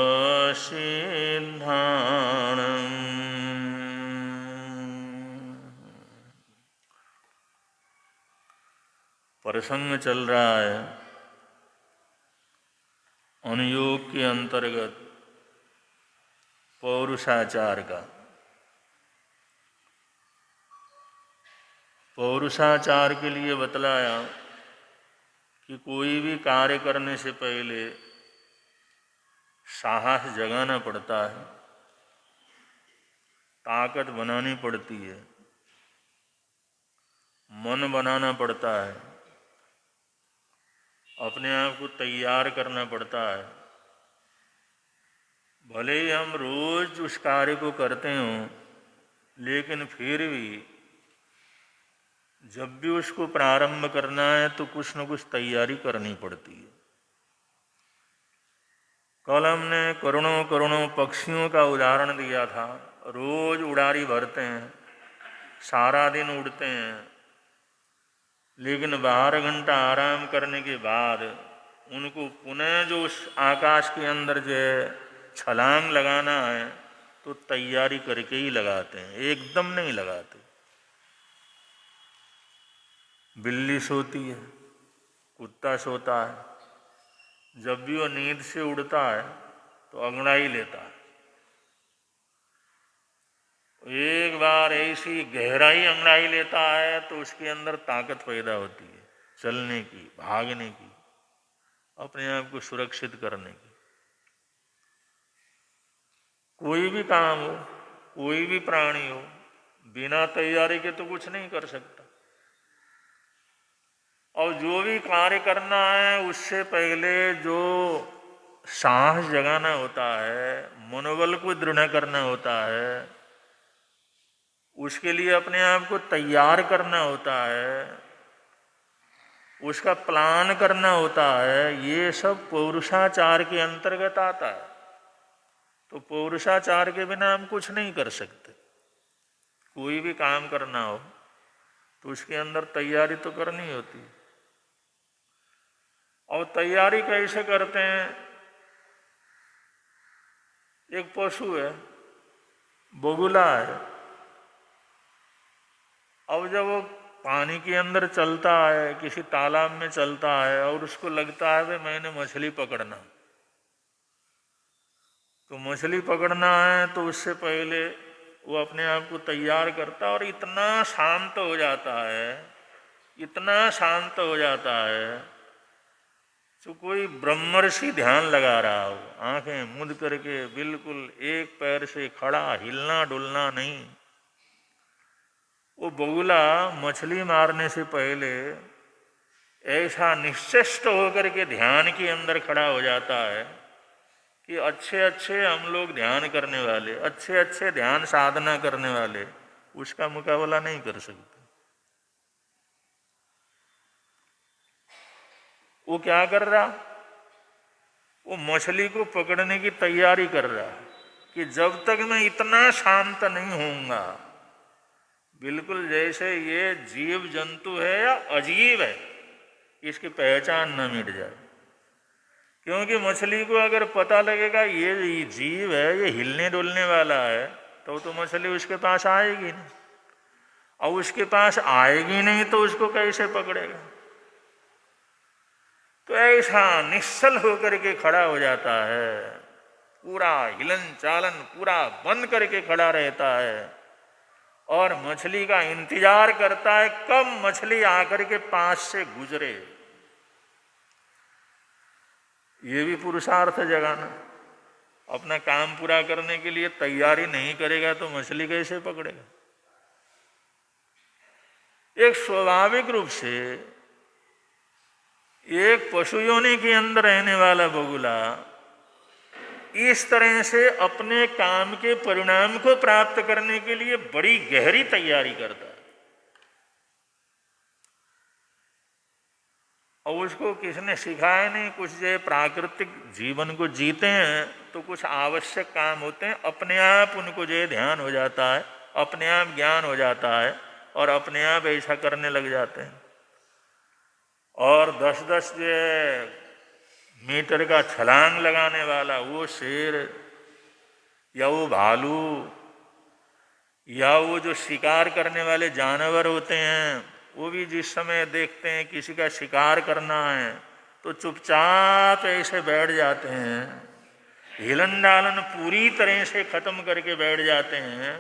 प्रसंग चल रहा है अनुयोग के अंतर्गत पौरुषाचार का। पौरुषाचार के लिए बतलाया कि कोई भी कार्य करने से पहले साहस जगाना पड़ता है, ताकत बनानी पड़ती है, मन बनाना पड़ता है, अपने आप को तैयार करना पड़ता है। भले ही हम रोज उस कार्य को करते हों, लेकिन फिर भी जब भी उसको प्रारंभ करना है तो कुछ न कुछ तैयारी करनी पड़ती है। कल हमने करोड़ों पक्षियों का उदाहरण दिया था। रोज उड़ारी भरते हैं, सारा दिन उड़ते हैं, लेकिन 12 घंटा आराम करने के बाद उनको पुनः जो उस आकाश के अंदर जो है छलांग लगाना है तो तैयारी करके ही लगाते हैं, एकदम नहीं लगाते। बिल्ली सोती है, कुत्ता सोता है, जब भी वो नींद से उड़ता है तो अंगड़ाई लेता है। एक बार ऐसी गहराई अंगड़ाई लेता है तो उसके अंदर ताकत पैदा होती है चलने की, भागने की, अपने आप को सुरक्षित करने की। कोई भी काम हो, कोई भी प्राणी हो, बिना तैयारी के तो कुछ नहीं कर सकता। और जो भी कार्य करना है उससे पहले जो साहस जगाना होता है, मनोबल को दृढ़ करना होता है, उसके लिए अपने आप को तैयार करना होता है, उसका प्लान करना होता है, ये सब पौरुषाचार के अंतर्गत आता है। तो पौरुषाचार के बिना हम कुछ नहीं कर सकते। कोई भी काम करना हो तो उसके अंदर तैयारी तो करनी होती है। और तैयारी कैसे करते हैं? एक पशु है, बगुला है, अब जब वो पानी के अंदर चलता है, किसी तालाब में चलता है और उसको लगता है भाई मैंने मछली पकड़ना, तो मछली पकड़ना है तो उससे पहले वो अपने आप को तैयार करता है और इतना शांत हो जाता है, इतना शांत हो जाता है तो कोई ब्रह्मर्षि ध्यान लगा रहा हो, आंखें मूंद करके बिल्कुल एक पैर से खड़ा, हिलना डुलना नहीं। वो बगुला मछली मारने से पहले ऐसा निश्चेष्ट होकर के ध्यान के अंदर खड़ा हो जाता है कि अच्छे अच्छे हम लोग ध्यान करने वाले, अच्छे अच्छे ध्यान साधना करने वाले उसका मुकाबला नहीं कर सकते। वो क्या कर रहा? वो मछली को पकड़ने की तैयारी कर रहा है कि जब तक मैं इतना शांत नहीं होऊंगा, बिल्कुल जैसे ये जीव जंतु है या अजीब है, इसकी पहचान न मिट जाए। क्योंकि मछली को अगर पता लगेगा ये जीव है, ये हिलने डुलने वाला है, तो मछली उसके पास आएगी नहीं, और उसके पास आएगी नहीं तो उसको कैसे पकड़ेगा? तो ऐसा निश्चल होकर के खड़ा हो जाता है, पूरा हिलन चालन पूरा बंद करके खड़ा रहता है और मछली का इंतजार करता है कब मछली आकर के पास से गुजरे। ये भी पुरुषार्थ जगाना। अपना काम पूरा करने के लिए तैयारी नहीं करेगा तो मछली कैसे पकड़ेगा? एक स्वाभाविक रूप से एक पशु योनि के अंदर रहने वाला बगुला इस तरह से अपने काम के परिणाम को प्राप्त करने के लिए बड़ी गहरी तैयारी करता है। और उसको किसने सिखाया नहीं, कुछ जो प्राकृतिक जीवन को जीते हैं तो कुछ आवश्यक काम होते हैं, अपने आप उनको जो ध्यान हो जाता है, अपने आप ज्ञान हो जाता है और अपने आप ऐसा करने लग जाते हैं। और 10-10 मीटर का छलांग लगाने वाला वो शेर या वो भालू या वो जो शिकार करने वाले जानवर होते हैं, वो भी जिस समय देखते हैं किसी का शिकार करना है तो चुपचाप ऐसे बैठ जाते हैं, हिलन डालन पूरी तरह से खत्म करके बैठ जाते हैं।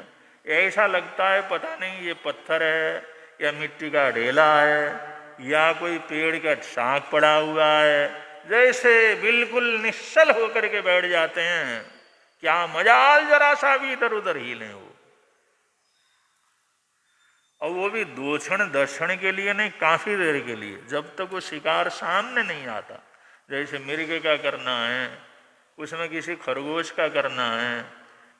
ऐसा लगता है पता नहीं ये पत्थर है या मिट्टी का ढेला है या कोई पेड़ का शाख पड़ा हुआ है, जैसे बिल्कुल निश्चल होकर के बैठ जाते हैं। क्या मजाल जरा सा भी इधर उधर हिले वो, और वो भी 2 क्षण 10 क्षण के लिए नहीं, काफी देर के लिए, जब तक वो शिकार सामने नहीं आता। जैसे मिर्ग का करना है, उसमें किसी खरगोश का करना है,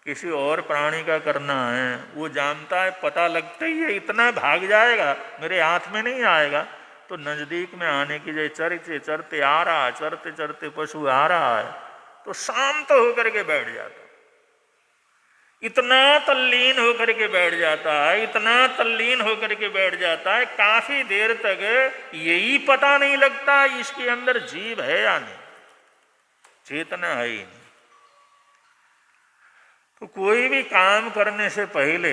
किसी और प्राणी का करना है, वो जानता है पता लगता ही है इतना भाग जाएगा, मेरे हाथ में नहीं आएगा। तो नजदीक में आने की जैसे चरते चरते आ रहा है, चरते चरते पशु आ रहा है तो शांत होकर के बैठ जाता। इतना तल्लीन होकर के बैठ जाता है, इतना तल्लीन होकर के बैठ जाता है, काफी देर तक यही पता नहीं लगता इसके अंदर जीव है या नहीं, चेतना है ही नहीं। तो कोई भी काम करने से पहले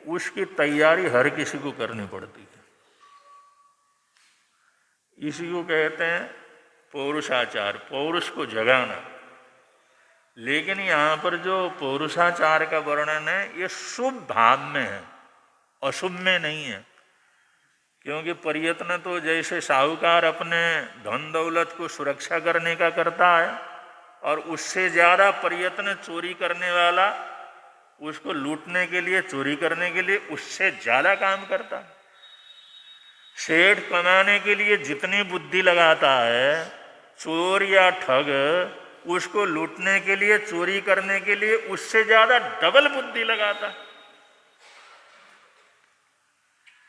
उसकी तैयारी हर किसी को करनी पड़ती है। इसी को कहते हैं पौरुषाचार, पौरुष को जगाना। लेकिन यहाँ पर जो पौरुषाचार का वर्णन है ये शुभ भाव में है, अशुभ में नहीं है। क्योंकि प्रयत्न तो जैसे साहूकार अपने धन दौलत को सुरक्षा करने का करता है, और उससे ज़्यादा प्रयत्न चोरी करने वाला उसको लूटने के लिए, चोरी करने के लिए उससे ज़्यादा काम करता है। सेठ कमाने के लिए जितनी बुद्धि लगाता है, चोर या ठग उसको लूटने के लिए, चोरी करने के लिए उससे ज़्यादा डबल बुद्धि लगाता है।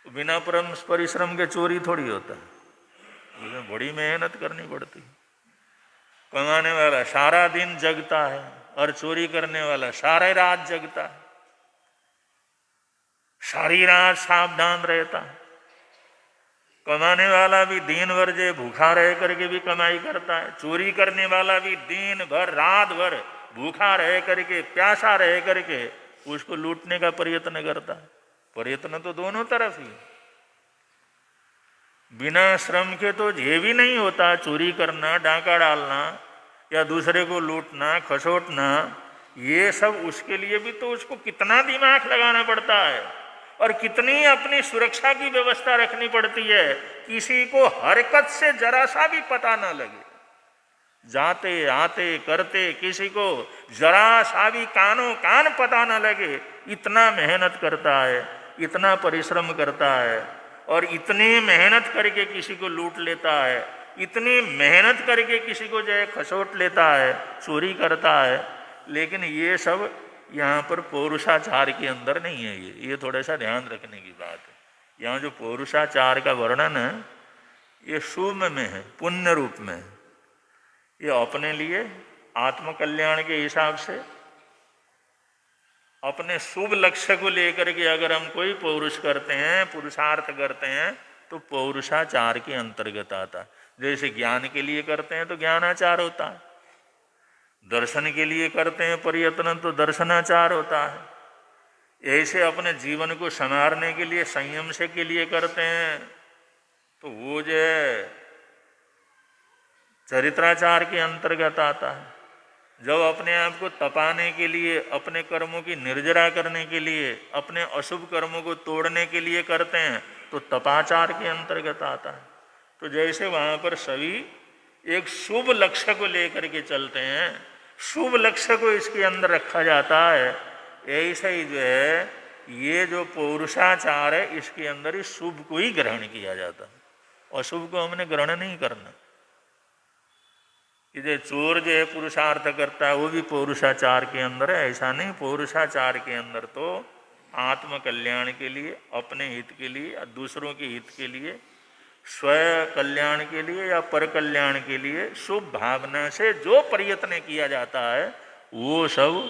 बिना परिश्रम के चोरी थोड़ी होता है, उसमें बड़ी मेहनत करनी पड़ती है। कमाने वाला सारा दिन जगता है और चोरी करने वाला सारी रात जगता है, सारी रात सावधान रहता है। कमाने वाला भी दिन भर जे भूखा रह करके भी कमाई करता है, चोरी करने वाला भी दिन भर रात भर भूखा रह करके, प्यासा रह करके उसको लूटने का प्रयत्न करता है। प्रयत्न तो दोनों तरफ ही। बिना श्रम के तो ये भी नहीं होता, चोरी करना, डाका डालना या दूसरे को लूटना, खसोटना, ये सब उसके लिए भी तो उसको कितना दिमाग लगाना पड़ता है और कितनी अपनी सुरक्षा की व्यवस्था रखनी पड़ती है, किसी को हरकत से जरा सा भी पता ना लगे। जाते आते करते किसी को जरा सा भी कानों कान पता ना लगे, इतना मेहनत करता है, इतना परिश्रम करता है, और इतनी मेहनत करके किसी को लूट लेता है, इतनी मेहनत करके किसी को जो है खसोट लेता है, चोरी करता है। लेकिन ये सब यहाँ पर पौरुषाचार के अंदर नहीं है। ये थोड़ा सा ध्यान रखने की बात है। यहाँ जो पौरुषाचार का वर्णन है ये शुभ में है, पुण्य रूप में है। ये अपने लिए आत्मकल्याण के हिसाब से, अपने शुभ लक्ष्य को लेकर के अगर हम कोई पौरुष करते हैं, पुरुषार्थ करते हैं, तो पौरुषाचार के अंतर्गत आता है। जैसे ज्ञान के लिए करते हैं तो ज्ञानाचार होता है, दर्शन के लिए करते हैं प्रयत्न तो दर्शनाचार होता है। ऐसे अपने जीवन को संवारने के लिए, संयम से के लिए करते हैं तो वो जो है चरित्राचार के अंतर्गत आता है। जब अपने आप को तपाने के लिए, अपने कर्मों की निर्जरा करने के लिए, अपने अशुभ कर्मों को तोड़ने के लिए करते हैं तो तपाचार के अंतर्गत आता है। तो जैसे वहाँ पर सभी एक शुभ लक्ष्य को लेकर के चलते हैं, शुभ लक्ष्य को इसके अंदर रखा जाता है, ऐसा ही जो है ये जो पौरुषाचार है इसके अंदर ही शुभ को ही ग्रहण किया जाता है, अशुभ को हमने ग्रहण नहीं करना। कि जो चोर जो है पुरुषार्थ करता है वो भी पौरुषाचार के अंदर है, ऐसा नहीं। पौरुषाचार के अंदर तो आत्म कल्याण के लिए, अपने हित के लिए या दूसरों के हित के लिए, स्वयं कल्याण के लिए या पर कल्याण के लिए शुभ भावना से जो प्रयत्न किया जाता है वो सब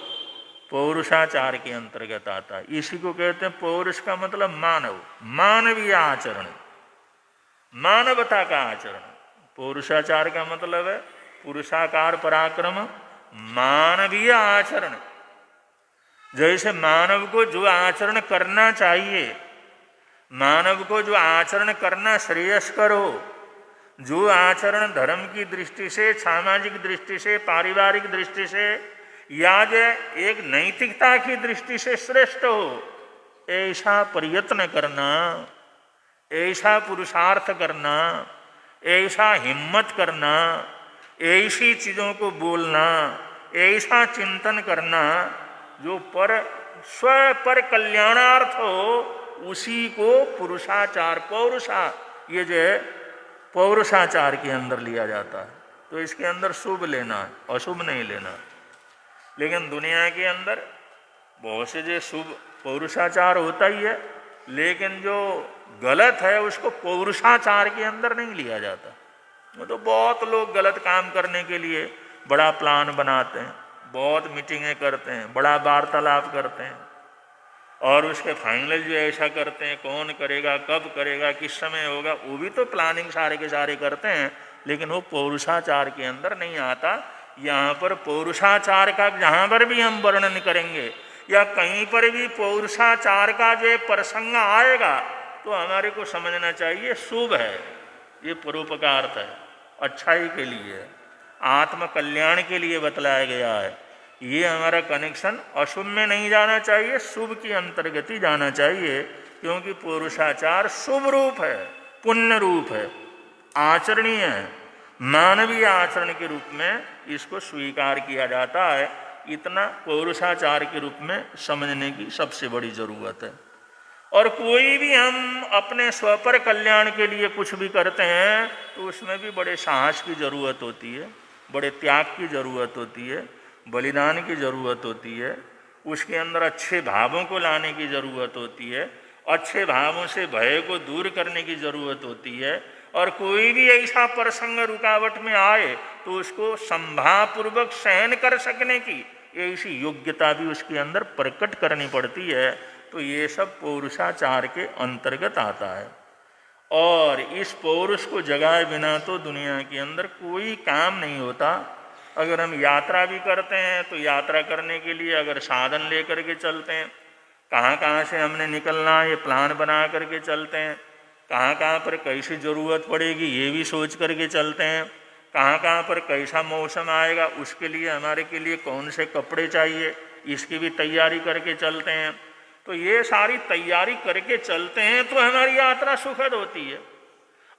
पौरुषाचार के अंतर्गत आता है। इसी को कहते हैं पौरुष का मतलब मानव, मानवीय आचरण, मानवता का आचरण। पौरुषाचार का मतलब है पुरुषाकार पराक्रम, मानवीय आचरण। जैसे मानव को जो आचरण करना चाहिए, मानव को जो आचरण करना श्रेयस्कर हो, जो आचरण धर्म की दृष्टि से, सामाजिक दृष्टि से, पारिवारिक दृष्टि से या जो एक नैतिकता की दृष्टि से श्रेष्ठ हो, ऐसा प्रयत्न करना, ऐसा पुरुषार्थ करना, ऐसा हिम्मत करना, ऐसी चीज़ों को बोलना, ऐसा चिंतन करना जो स्व पर कल्याणार्थ हो, उसी को पुरुषाचार, ये जो है पौरुषाचार के अंदर लिया जाता है। तो इसके अंदर शुभ लेना है, अशुभ नहीं लेना। लेकिन दुनिया के अंदर बहुत से जो शुभ पौरुषाचार होता ही है, लेकिन जो गलत है उसको पौरुषाचार के अंदर नहीं लिया जाता। तो बहुत लोग गलत काम करने के लिए बड़ा प्लान बनाते हैं, बहुत मीटिंगें करते हैं, बड़ा वार्तालाप करते हैं, और उसके फाइनल जो ऐसा करते हैं, कौन करेगा, कब करेगा, किस समय होगा, वो भी तो प्लानिंग सारे के सारे करते हैं, लेकिन वो पौरुषाचार के अंदर नहीं आता। यहाँ पर पौरुषाचार का जहाँ पर भी हम वर्णन करेंगे या कहीं पर भी पौरुषाचार का जो प्रसंग आएगा तो हमारे को समझना चाहिए शुभ है, ये परोपकार है, अच्छाई के लिए, आत्म कल्याण के लिए बतलाया गया है। ये हमारा कनेक्शन अशुभ में नहीं जाना चाहिए, शुभ की अंतर्गति जाना चाहिए, क्योंकि पुरुषाचार शुभ रूप है, पुण्य रूप है, आचरणीय है, मानवीय आचरण के रूप में इसको स्वीकार किया जाता है। इतना पौरुषाचार के रूप में समझने की सबसे बड़ी जरूरत है। और कोई भी हम अपने स्वपर कल्याण के लिए कुछ भी करते हैं तो उसमें भी बड़े साहस की जरूरत होती है, बड़े त्याग की जरूरत होती है, बलिदान की जरूरत होती है, उसके अंदर अच्छे भावों को लाने की जरूरत होती है, अच्छे भावों से भय को दूर करने की जरूरत होती है। और कोई भी ऐसा प्रसंग रुकावट में आए तो उसको संभावपूर्वक सहन कर सकने की ऐसी योग्यता भी उसके अंदर प्रकट करनी पड़ती है। तो ये सब पौरुषाचार के अंतर्गत आता है। और इस पौरुष को जगाए बिना तो दुनिया के अंदर कोई काम नहीं होता। अगर हम यात्रा भी करते हैं तो यात्रा करने के लिए अगर साधन लेकर के चलते हैं, कहाँ कहाँ से हमने निकलना है ये प्लान बना करके चलते हैं, कहाँ कहाँ पर कैसी ज़रूरत पड़ेगी ये भी सोच करके चलते हैं, कहाँ कहाँ पर कैसा मौसम आएगा उसके लिए हमारे के लिए कौन से कपड़े चाहिए इसकी भी तैयारी करके चलते हैं। तो ये सारी तैयारी करके चलते हैं तो हमारी यात्रा सुखद होती है।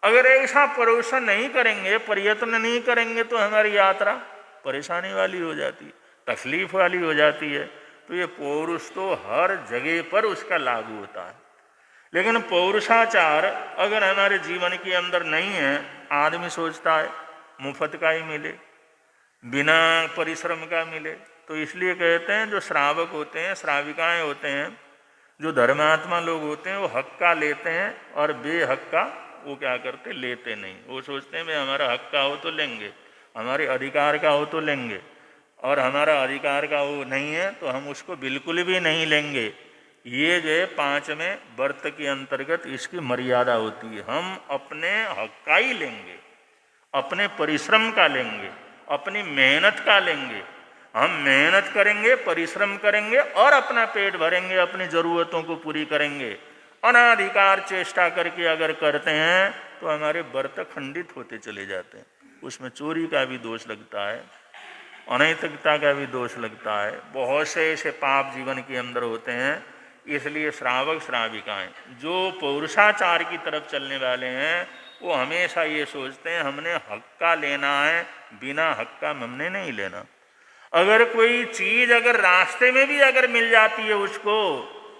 अगर ऐसा परोसन नहीं करेंगे, प्रयत्न नहीं करेंगे तो हमारी यात्रा परेशानी वाली हो जाती है, तकलीफ वाली हो जाती है। तो ये पौरुष तो हर जगह पर उसका लागू होता है। लेकिन पौरुषाचार अगर हमारे जीवन के अंदर नहीं है, आदमी सोचता है मुफ्त का ही मिले, बिना परिश्रम का मिले। तो इसलिए कहते हैं जो श्रावक होते हैं, श्राविकाएं होते हैं, जो धर्मात्मा लोग होते हैं वो हक का लेते हैं और बेहक का वो क्या करते, लेते नहीं। वो सोचते हैं भाई हमारा हक का हो तो लेंगे, हमारे अधिकार का हो तो लेंगे, और हमारा अधिकार का वो नहीं है तो हम उसको बिल्कुल भी नहीं लेंगे। ये जो है पांचवें व्रत के अंतर्गत इसकी मर्यादा होती है। हम अपने हक का ही लेंगे, अपने परिश्रम का लेंगे, अपनी मेहनत का लेंगे। हम मेहनत करेंगे, परिश्रम करेंगे और अपना पेट भरेंगे, अपनी ज़रूरतों को पूरी करेंगे। अनाधिकार चेष्टा करके अगर करते हैं तो हमारे व्रत खंडित होते चले जाते हैं। उसमें चोरी का भी दोष लगता है, अनैतिकता का भी दोष लगता है, बहुत से ऐसे पाप जीवन के अंदर होते हैं। इसलिए श्रावक श्राविकाएं जो पौरुषाचार की तरफ चलने वाले हैं वो हमेशा ये सोचते हैं हमने हक का लेना है, बिना हक का हमने नहीं लेना। अगर कोई चीज़ अगर रास्ते में भी अगर मिल जाती है उसको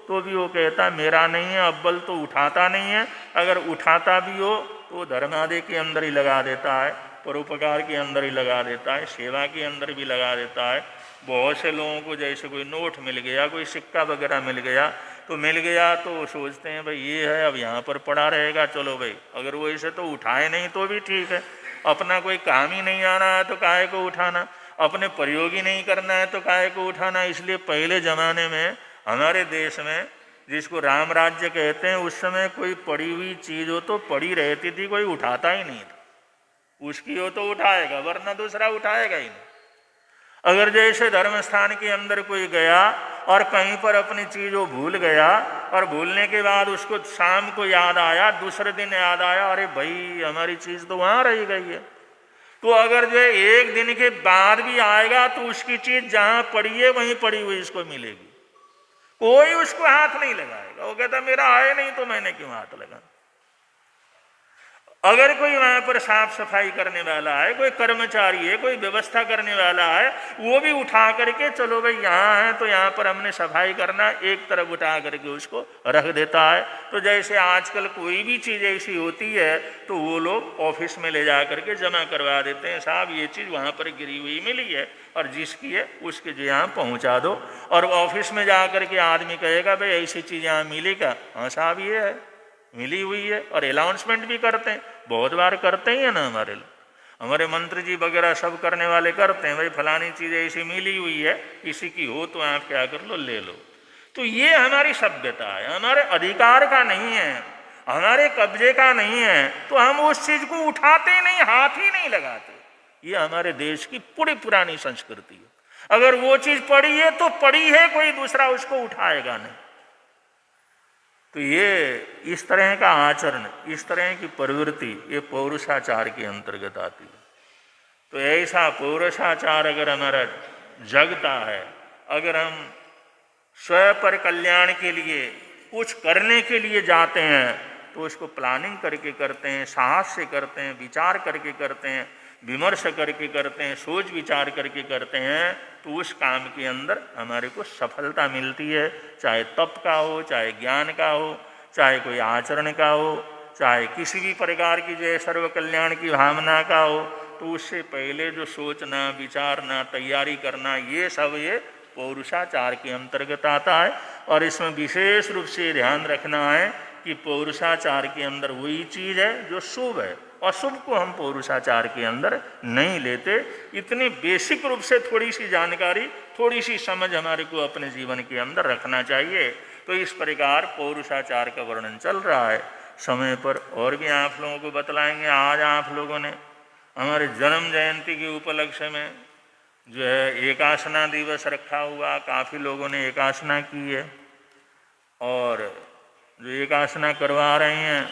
तो भी वो कहता मेरा नहीं है, अव्वल तो उठाता नहीं है, अगर उठाता भी हो तो धर्मादे के अंदर ही लगा देता है, परोपकार के अंदर ही लगा देता है, सेवा के अंदर भी लगा देता है। बहुत से लोगों को जैसे कोई नोट मिल गया, कोई सिक्का वगैरह मिल गया तो वो सोचते हैं भाई ये है अब यहाँ पर पड़ा रहेगा, चलो भाई अगर वो इसे तो उठाए नहीं तो भी ठीक है, अपना कोई काम ही नहीं आना है तो काहे को उठाना, अपने प्रयोग ही नहीं करना है तो काहे को उठाना। इसलिए पहले ज़माने में हमारे देश में जिसको राम राज्य कहते हैं उस समय कोई पड़ी हुई चीज़ हो तो पड़ी रहती थी, कोई उठाता ही नहीं था। उसकी हो तो उठाएगा वरना दूसरा उठाएगा ही नहीं। अगर जैसे धर्म स्थान के अंदर कोई गया और कहीं पर अपनी चीज़ वो भूल गया और भूलने के बाद उसको शाम को याद आया, दूसरे दिन याद आया अरे भाई हमारी चीज़ तो वहाँ रह गई है, तो अगर जो एक दिन के बाद भी आएगा तो उसकी चीज़ जहाँ पड़ी है वहीं पड़ी हुई इसको मिलेगी, कोई उसको हाथ नहीं लगाएगा। वो कहता मेरा आए नहीं तो मैंने क्यों हाथ लगा। अगर कोई वहाँ पर साफ सफाई करने वाला है, कोई कर्मचारी है, कोई व्यवस्था करने वाला है, वो भी उठा करके चलो भाई यहाँ है तो यहाँ पर हमने सफाई करना, एक तरफ उठा करके उसको रख देता है। तो जैसे आजकल कोई भी चीज़ ऐसी होती है तो वो लोग ऑफिस में ले जा करके जमा करवा देते हैं, साहब ये चीज़ वहाँ पर गिरी हुई मिली है और जिसकी है उसके जो यहाँ पहुँचा दो। और ऑफिस में जा करके आदमी कहेगा भाई ऐसी चीज़ यहाँ मिलेगा, हाँ साहब ये है मिली हुई है, और अनाउंसमेंट भी करते हैं, बहुत बार करते ही है ना हमारे लोग। हमारे मंत्री जी वगैरह सब करने वाले करते हैं, भाई फलानी चीज़ ऐसी मिली हुई है, किसी की हो तो आप क्या कर लो, ले लो। तो ये हमारी सभ्यता है, हमारे अधिकार का नहीं है, हमारे कब्जे का नहीं है, तो हम उस चीज को उठाते नहीं, हाथ ही नहीं लगाते। ये हमारे देश की पूरी पुरानी संस्कृति है। अगर वो चीज पड़ी है तो पड़ी है, कोई दूसरा उसको उठाएगा नहीं। तो ये इस तरह का आचरण, इस तरह की प्रवृत्ति, ये पौरुषाचार के अंतर्गत आती है। तो ऐसा पौरुषाचार अगर हमारा जगता है, अगर हम स्वयं पर कल्याण के लिए कुछ करने के लिए जाते हैं, तो उसको प्लानिंग करके करते हैं, साहस से करते हैं, विचार करके करते हैं, विमर्श करके करते हैं, सोच विचार करके करते हैं, तो उस काम के अंदर हमारे को सफलता मिलती है। चाहे तप का हो, चाहे ज्ञान का हो, चाहे कोई आचरण का हो, चाहे किसी भी प्रकार की जो है सर्व कल्याण की भावना का हो, तो उससे पहले जो सोचना, विचारना, तैयारी करना, ये सब ये पौरुषाचार के अंतर्गत आता है। और इसमें विशेष रूप से ध्यान रखना है कि पौरुषाचार के अंदर वही चीज़ है जो शुभ है, अशुभ को हम पौरुषाचार के अंदर नहीं लेते। इतनी बेसिक रूप से थोड़ी सी जानकारी, थोड़ी सी समझ हमारे को अपने जीवन के अंदर रखना चाहिए। तो इस प्रकार पौरुषाचार का वर्णन चल रहा है। समय पर और भी आप लोगों को बतलाएंगे। आज आप लोगों ने हमारे जन्म जयंती के उपलक्ष्य में जो है एकासना दिवस रखा हुआ, काफ़ी लोगों ने एकासना की है, और जो एकासना करवा रहे हैं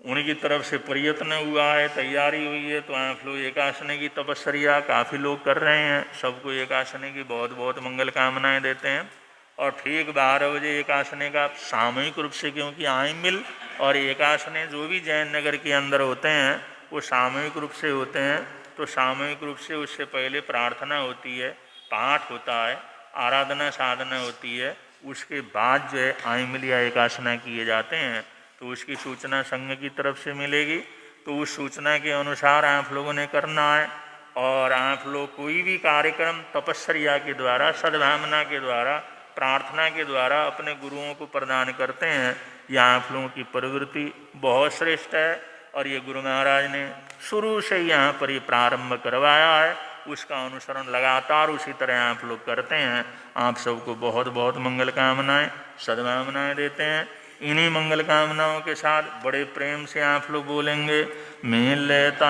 उनकी तरफ से प्रयत्न हुआ है, तैयारी हुई है। तो आप लोग एकासने की तपस्या काफ़ी लोग कर रहे हैं। सबको एकासने की बहुत बहुत मंगल कामनाएं देते हैं। और ठीक 12 बजे एकासने का सामूहिक रूप से, क्योंकि आइमिल और एकासने जो भी जैन नगर के अंदर होते हैं वो सामूहिक रूप से होते हैं। तो सामूहिक रूप से उससे पहले प्रार्थना होती है, पाठ होता है, आराधना साधना होती है, उसके बाद जो है आइमिल या एकासना किए जाते हैं। तो उसकी सूचना संघ की तरफ से मिलेगी। तो उस सूचना के अनुसार आप लोगों ने करना है। और आप लोग कोई भी कार्यक्रम तपस्या के द्वारा, सद्भावना के द्वारा, प्रार्थना के द्वारा अपने गुरुओं को प्रदान करते हैं। यह आप लोगों की प्रवृत्ति बहुत श्रेष्ठ है, और ये गुरु महाराज ने शुरू से यहाँ पर ये प्रारंभ करवाया है। उसका अनुसरण लगातार उसी तरह आप लोग करते हैं। आप सबको बहुत बहुत मंगल कामनाएं, सद्भावनाएं देते हैं। इन्हीं मंगल कामनाओं के साथ बड़े प्रेम से आप लोग बोलेंगे, मिलता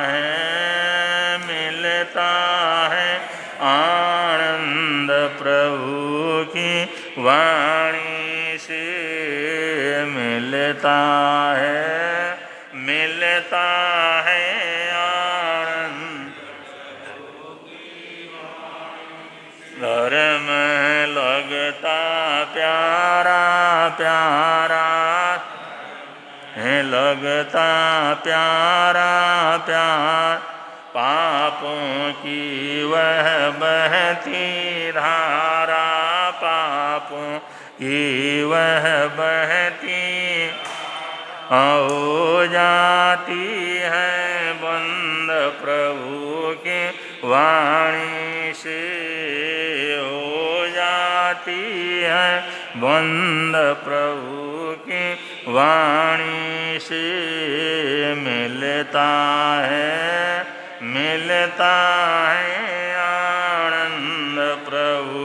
है आनंद प्रभु की वाणी से, मिलता है आनंद घर में लगता प्यारा प्यारा है, लगता प्यारा प्यार, पापों की वह बहती धारा, पापों की वह बहती हो जाती है बंद प्रभु की वाणी से, हो जाती है बंद प्रभु की वाणी से, मिलता है आनंद प्रभु।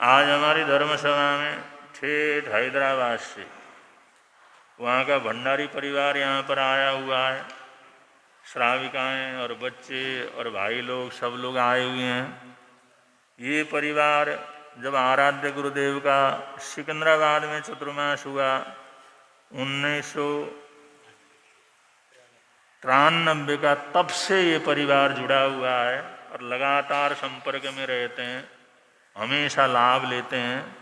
आज हमारी धर्मसभा में ठेठ हैदराबाद से वहाँ का भंडारी परिवार यहाँ पर आया हुआ है। श्राविकाएँ और बच्चे और भाई लोग सब लोग आए हुए हैं। ये परिवार जब आराध्य गुरुदेव का सिकंदराबाद में चतुर्मास हुआ 1993 का, तब से ये परिवार जुड़ा हुआ है और लगातार संपर्क में रहते हैं, हमेशा लाभ लेते हैं।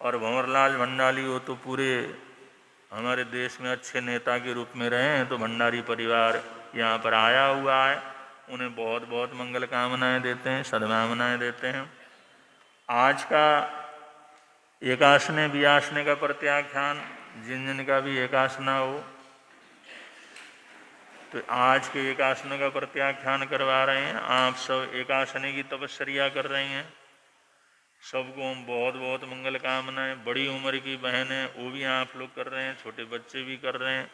और भंवरलाल भंडारी वो तो पूरे हमारे देश में अच्छे नेता के रूप में रहे हैं। तो भंडारी परिवार यहाँ पर आया हुआ है, उन्हें बहुत बहुत मंगल कामनाएं देते हैं, सद्भावनाएं देते हैं। आज का एकासने वियासने का प्रत्याख्यान, जिन जिन का भी एकासना हो, तो आज के एकासने का प्रत्याख्यान करवा रहे हैं। आप सब एकासने की तपस्या कर रहे हैं। सबको हम बहुत बहुत मंगल कामनाएं। बड़ी उम्र की बहनें वो भी आप लोग कर रहे हैं, छोटे बच्चे भी कर रहे हैं।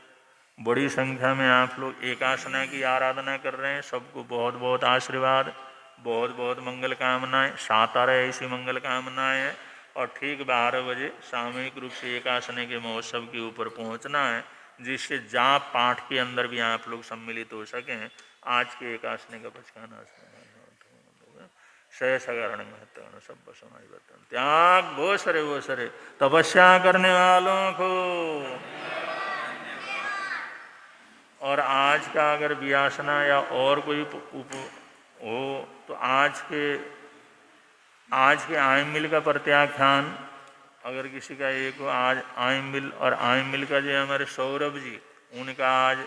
बड़ी संख्या में आप लोग एकासना की आराधना कर रहे हैं। सबको बहुत बहुत आशीर्वाद, बहुत बहुत मंगल कामनाएं। 7 आ रहे ऐसी मंगल कामनाएं हैं। और ठीक 12 बजे सामूहिक रूप से एकासने के महोत्सव के ऊपर पहुंचना है, जिससे जाप पाठ के अंदर भी आप लोग सम्मिलित हो सकें। आज के एकासने का बचकाना सहसगरण महत्व सब समाज बर्तन त्याग वो सरे तपस्या करने वालों को। और आज का अगर व्यासना या और कोई हो तो आज के आयमिल का प्रत्याख्यान अगर किसी का एक हो, आज आयमिल और आयमिल का जो हमारे सौरभ जी, उनका आज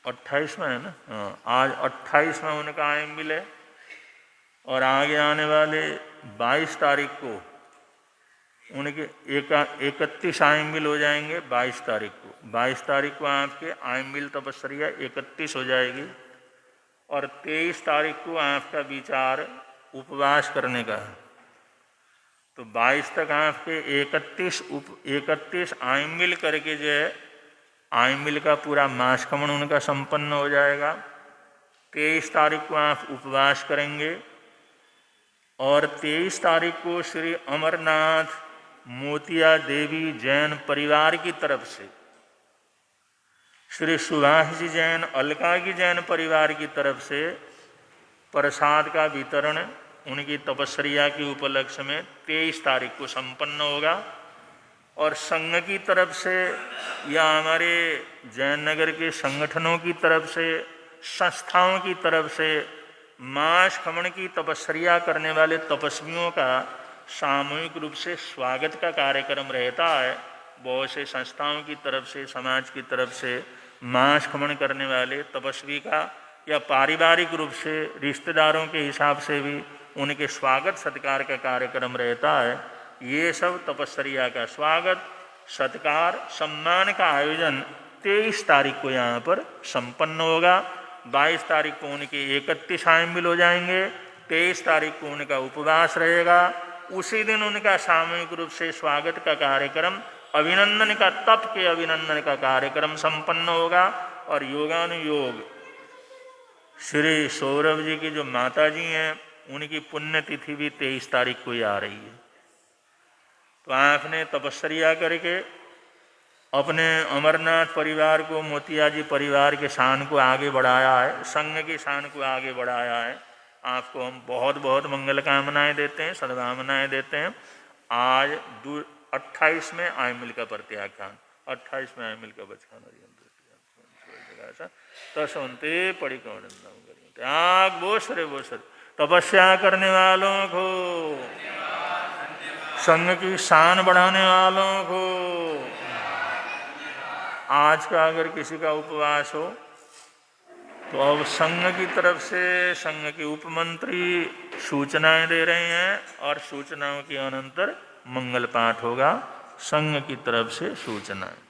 28 में है ना। हाँ, आज 28 में उनका आयमिल है। और आगे आने वाले 22 तारीख को उनके 31 आयमिल हो जाएंगे। 22 तारीख को आपके आयमिल तपस्या 31 हो जाएगी। और 23 तारीख को आपका विचार उपवास करने का है। तो 22 तक आपके 31 आयमिल करके जो है आयमिल का पूरा मासकमण उनका संपन्न हो जाएगा। 23 तारीख को आप उपवास करेंगे। और 23 तारीख को श्री अमरनाथ मोतिया देवी जैन परिवार की तरफ से, श्री सुभाष जी जैन, अलका की जैन परिवार की तरफ से प्रसाद का वितरण उनकी तपस्या के उपलक्ष्य में 23 तारीख को संपन्न होगा। और संघ की तरफ से या हमारे जैन नगर के संगठनों की तरफ से, संस्थाओं की तरफ से मास खमण की तपस्या करने वाले तपस्वियों का सामूहिक रूप से स्वागत का कार्यक्रम रहता है। बहुत से संस्थाओं की तरफ से, समाज की तरफ से मास खमण करने वाले तपस्वी का या पारिवारिक रूप से रिश्तेदारों के हिसाब से भी उनके स्वागत सत्कार का कार्यक्रम रहता है। ये सब तपस्या का स्वागत, सत्कार, सम्मान का आयोजन 23 तारीख को यहाँ पर संपन्न होगा। 22 तारीख को उनके 31 आयमिल हो जाएंगे। 23 तारीख को उनका उपवास रहेगा। उसी दिन उनका सामूहिक रूप से स्वागत का कार्यक्रम, अभिनंदन का, तप के अभिनंदन का कार्यक्रम संपन्न होगा। और योगानुयोग श्री सौरभ जी की जो माता जी हैं उनकी पुण्यतिथि भी 23 तारीख को ही आ रही है। तो आपने तपस्या करके अपने अमरनाथ परिवार को, मोतिया जी परिवार के शान को आगे बढ़ाया है, संघ की शान को आगे बढ़ाया है। आपको हम बहुत बहुत मंगल कामनाएं देते हैं, सद्भावनाएं देते हैं। आज 28 में आयमिल का प्रत्याख्यान, 28 में आयमिल का बचकाना तसंते पड़ी कौन त्याग वो सरे तपस्या करने वालों को, संघ की शान बढ़ाने वालों को। आज का अगर किसी का उपवास हो तो अब संघ की तरफ से संघ के उपमंत्री सूचनाएं दे रहे हैं और सूचनाओं के अनंतर मंगल पाठ होगा। संघ की तरफ से सूचनाएं।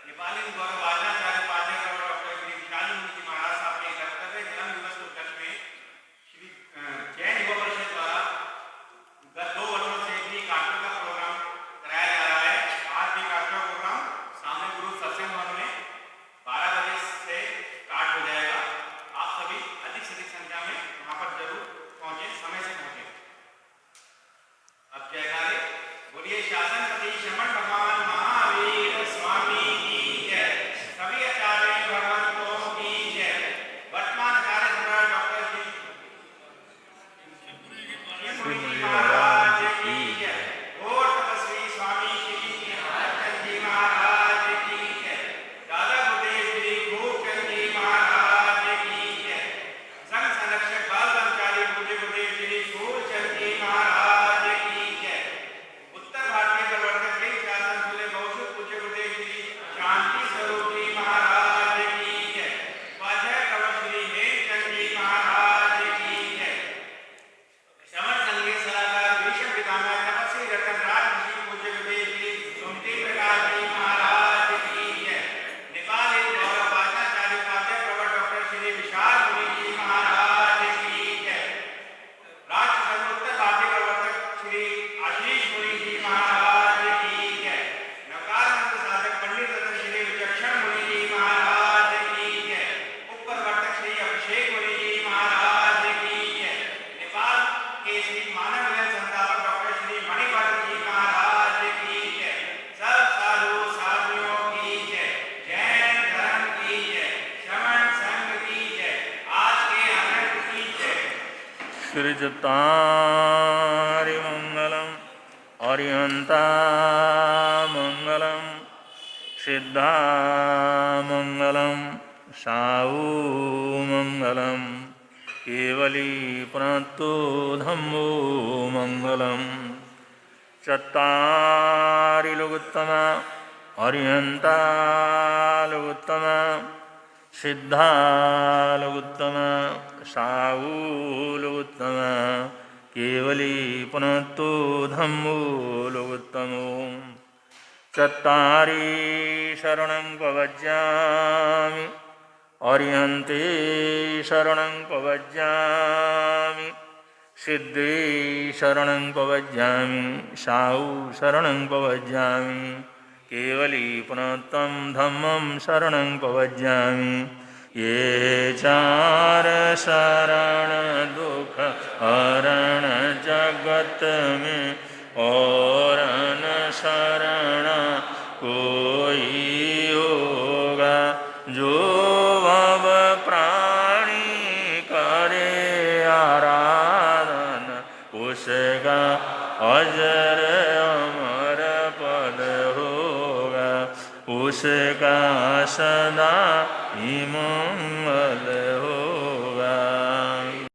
नेपाली के श्री मानव रत्न संस्थापक डॉक्टर श्री मणिभद्र जी महाराज की जय। सब साधु साधियों की जय। जैन धर्म की जय। श्रमण संघ की जय। आज के आनंद की जय। श्रीजतारि मंगलम अरिहंता मंगलम सिद्धा मंगलम साहू मंगलम केवली पुनत्तो धम्मो मंगलम चत्तारि लोकोत्तमा अरिहंता लोकोत्तमा सिद्धा लोकोत्तमा साहू लोकोत्तमा केवली पुनत्तो धम्मो लोकोत्तमो चत्तारि शरणं प्रवज्यामि अरिहन्ते शरणं प्रवज्यामि सिद्धे शरणं प्रवज्यामि साहू शरणं प्रवज्यामि केवली पुनत्तं धम्मं शरणं प्रवज्यामि ये चार शरण दुख हरण जगत में और न शरण कोई होगा जो भव प्राणी करे आराधन उसका अजर अमर पद होगा उसका सदा ही मंगल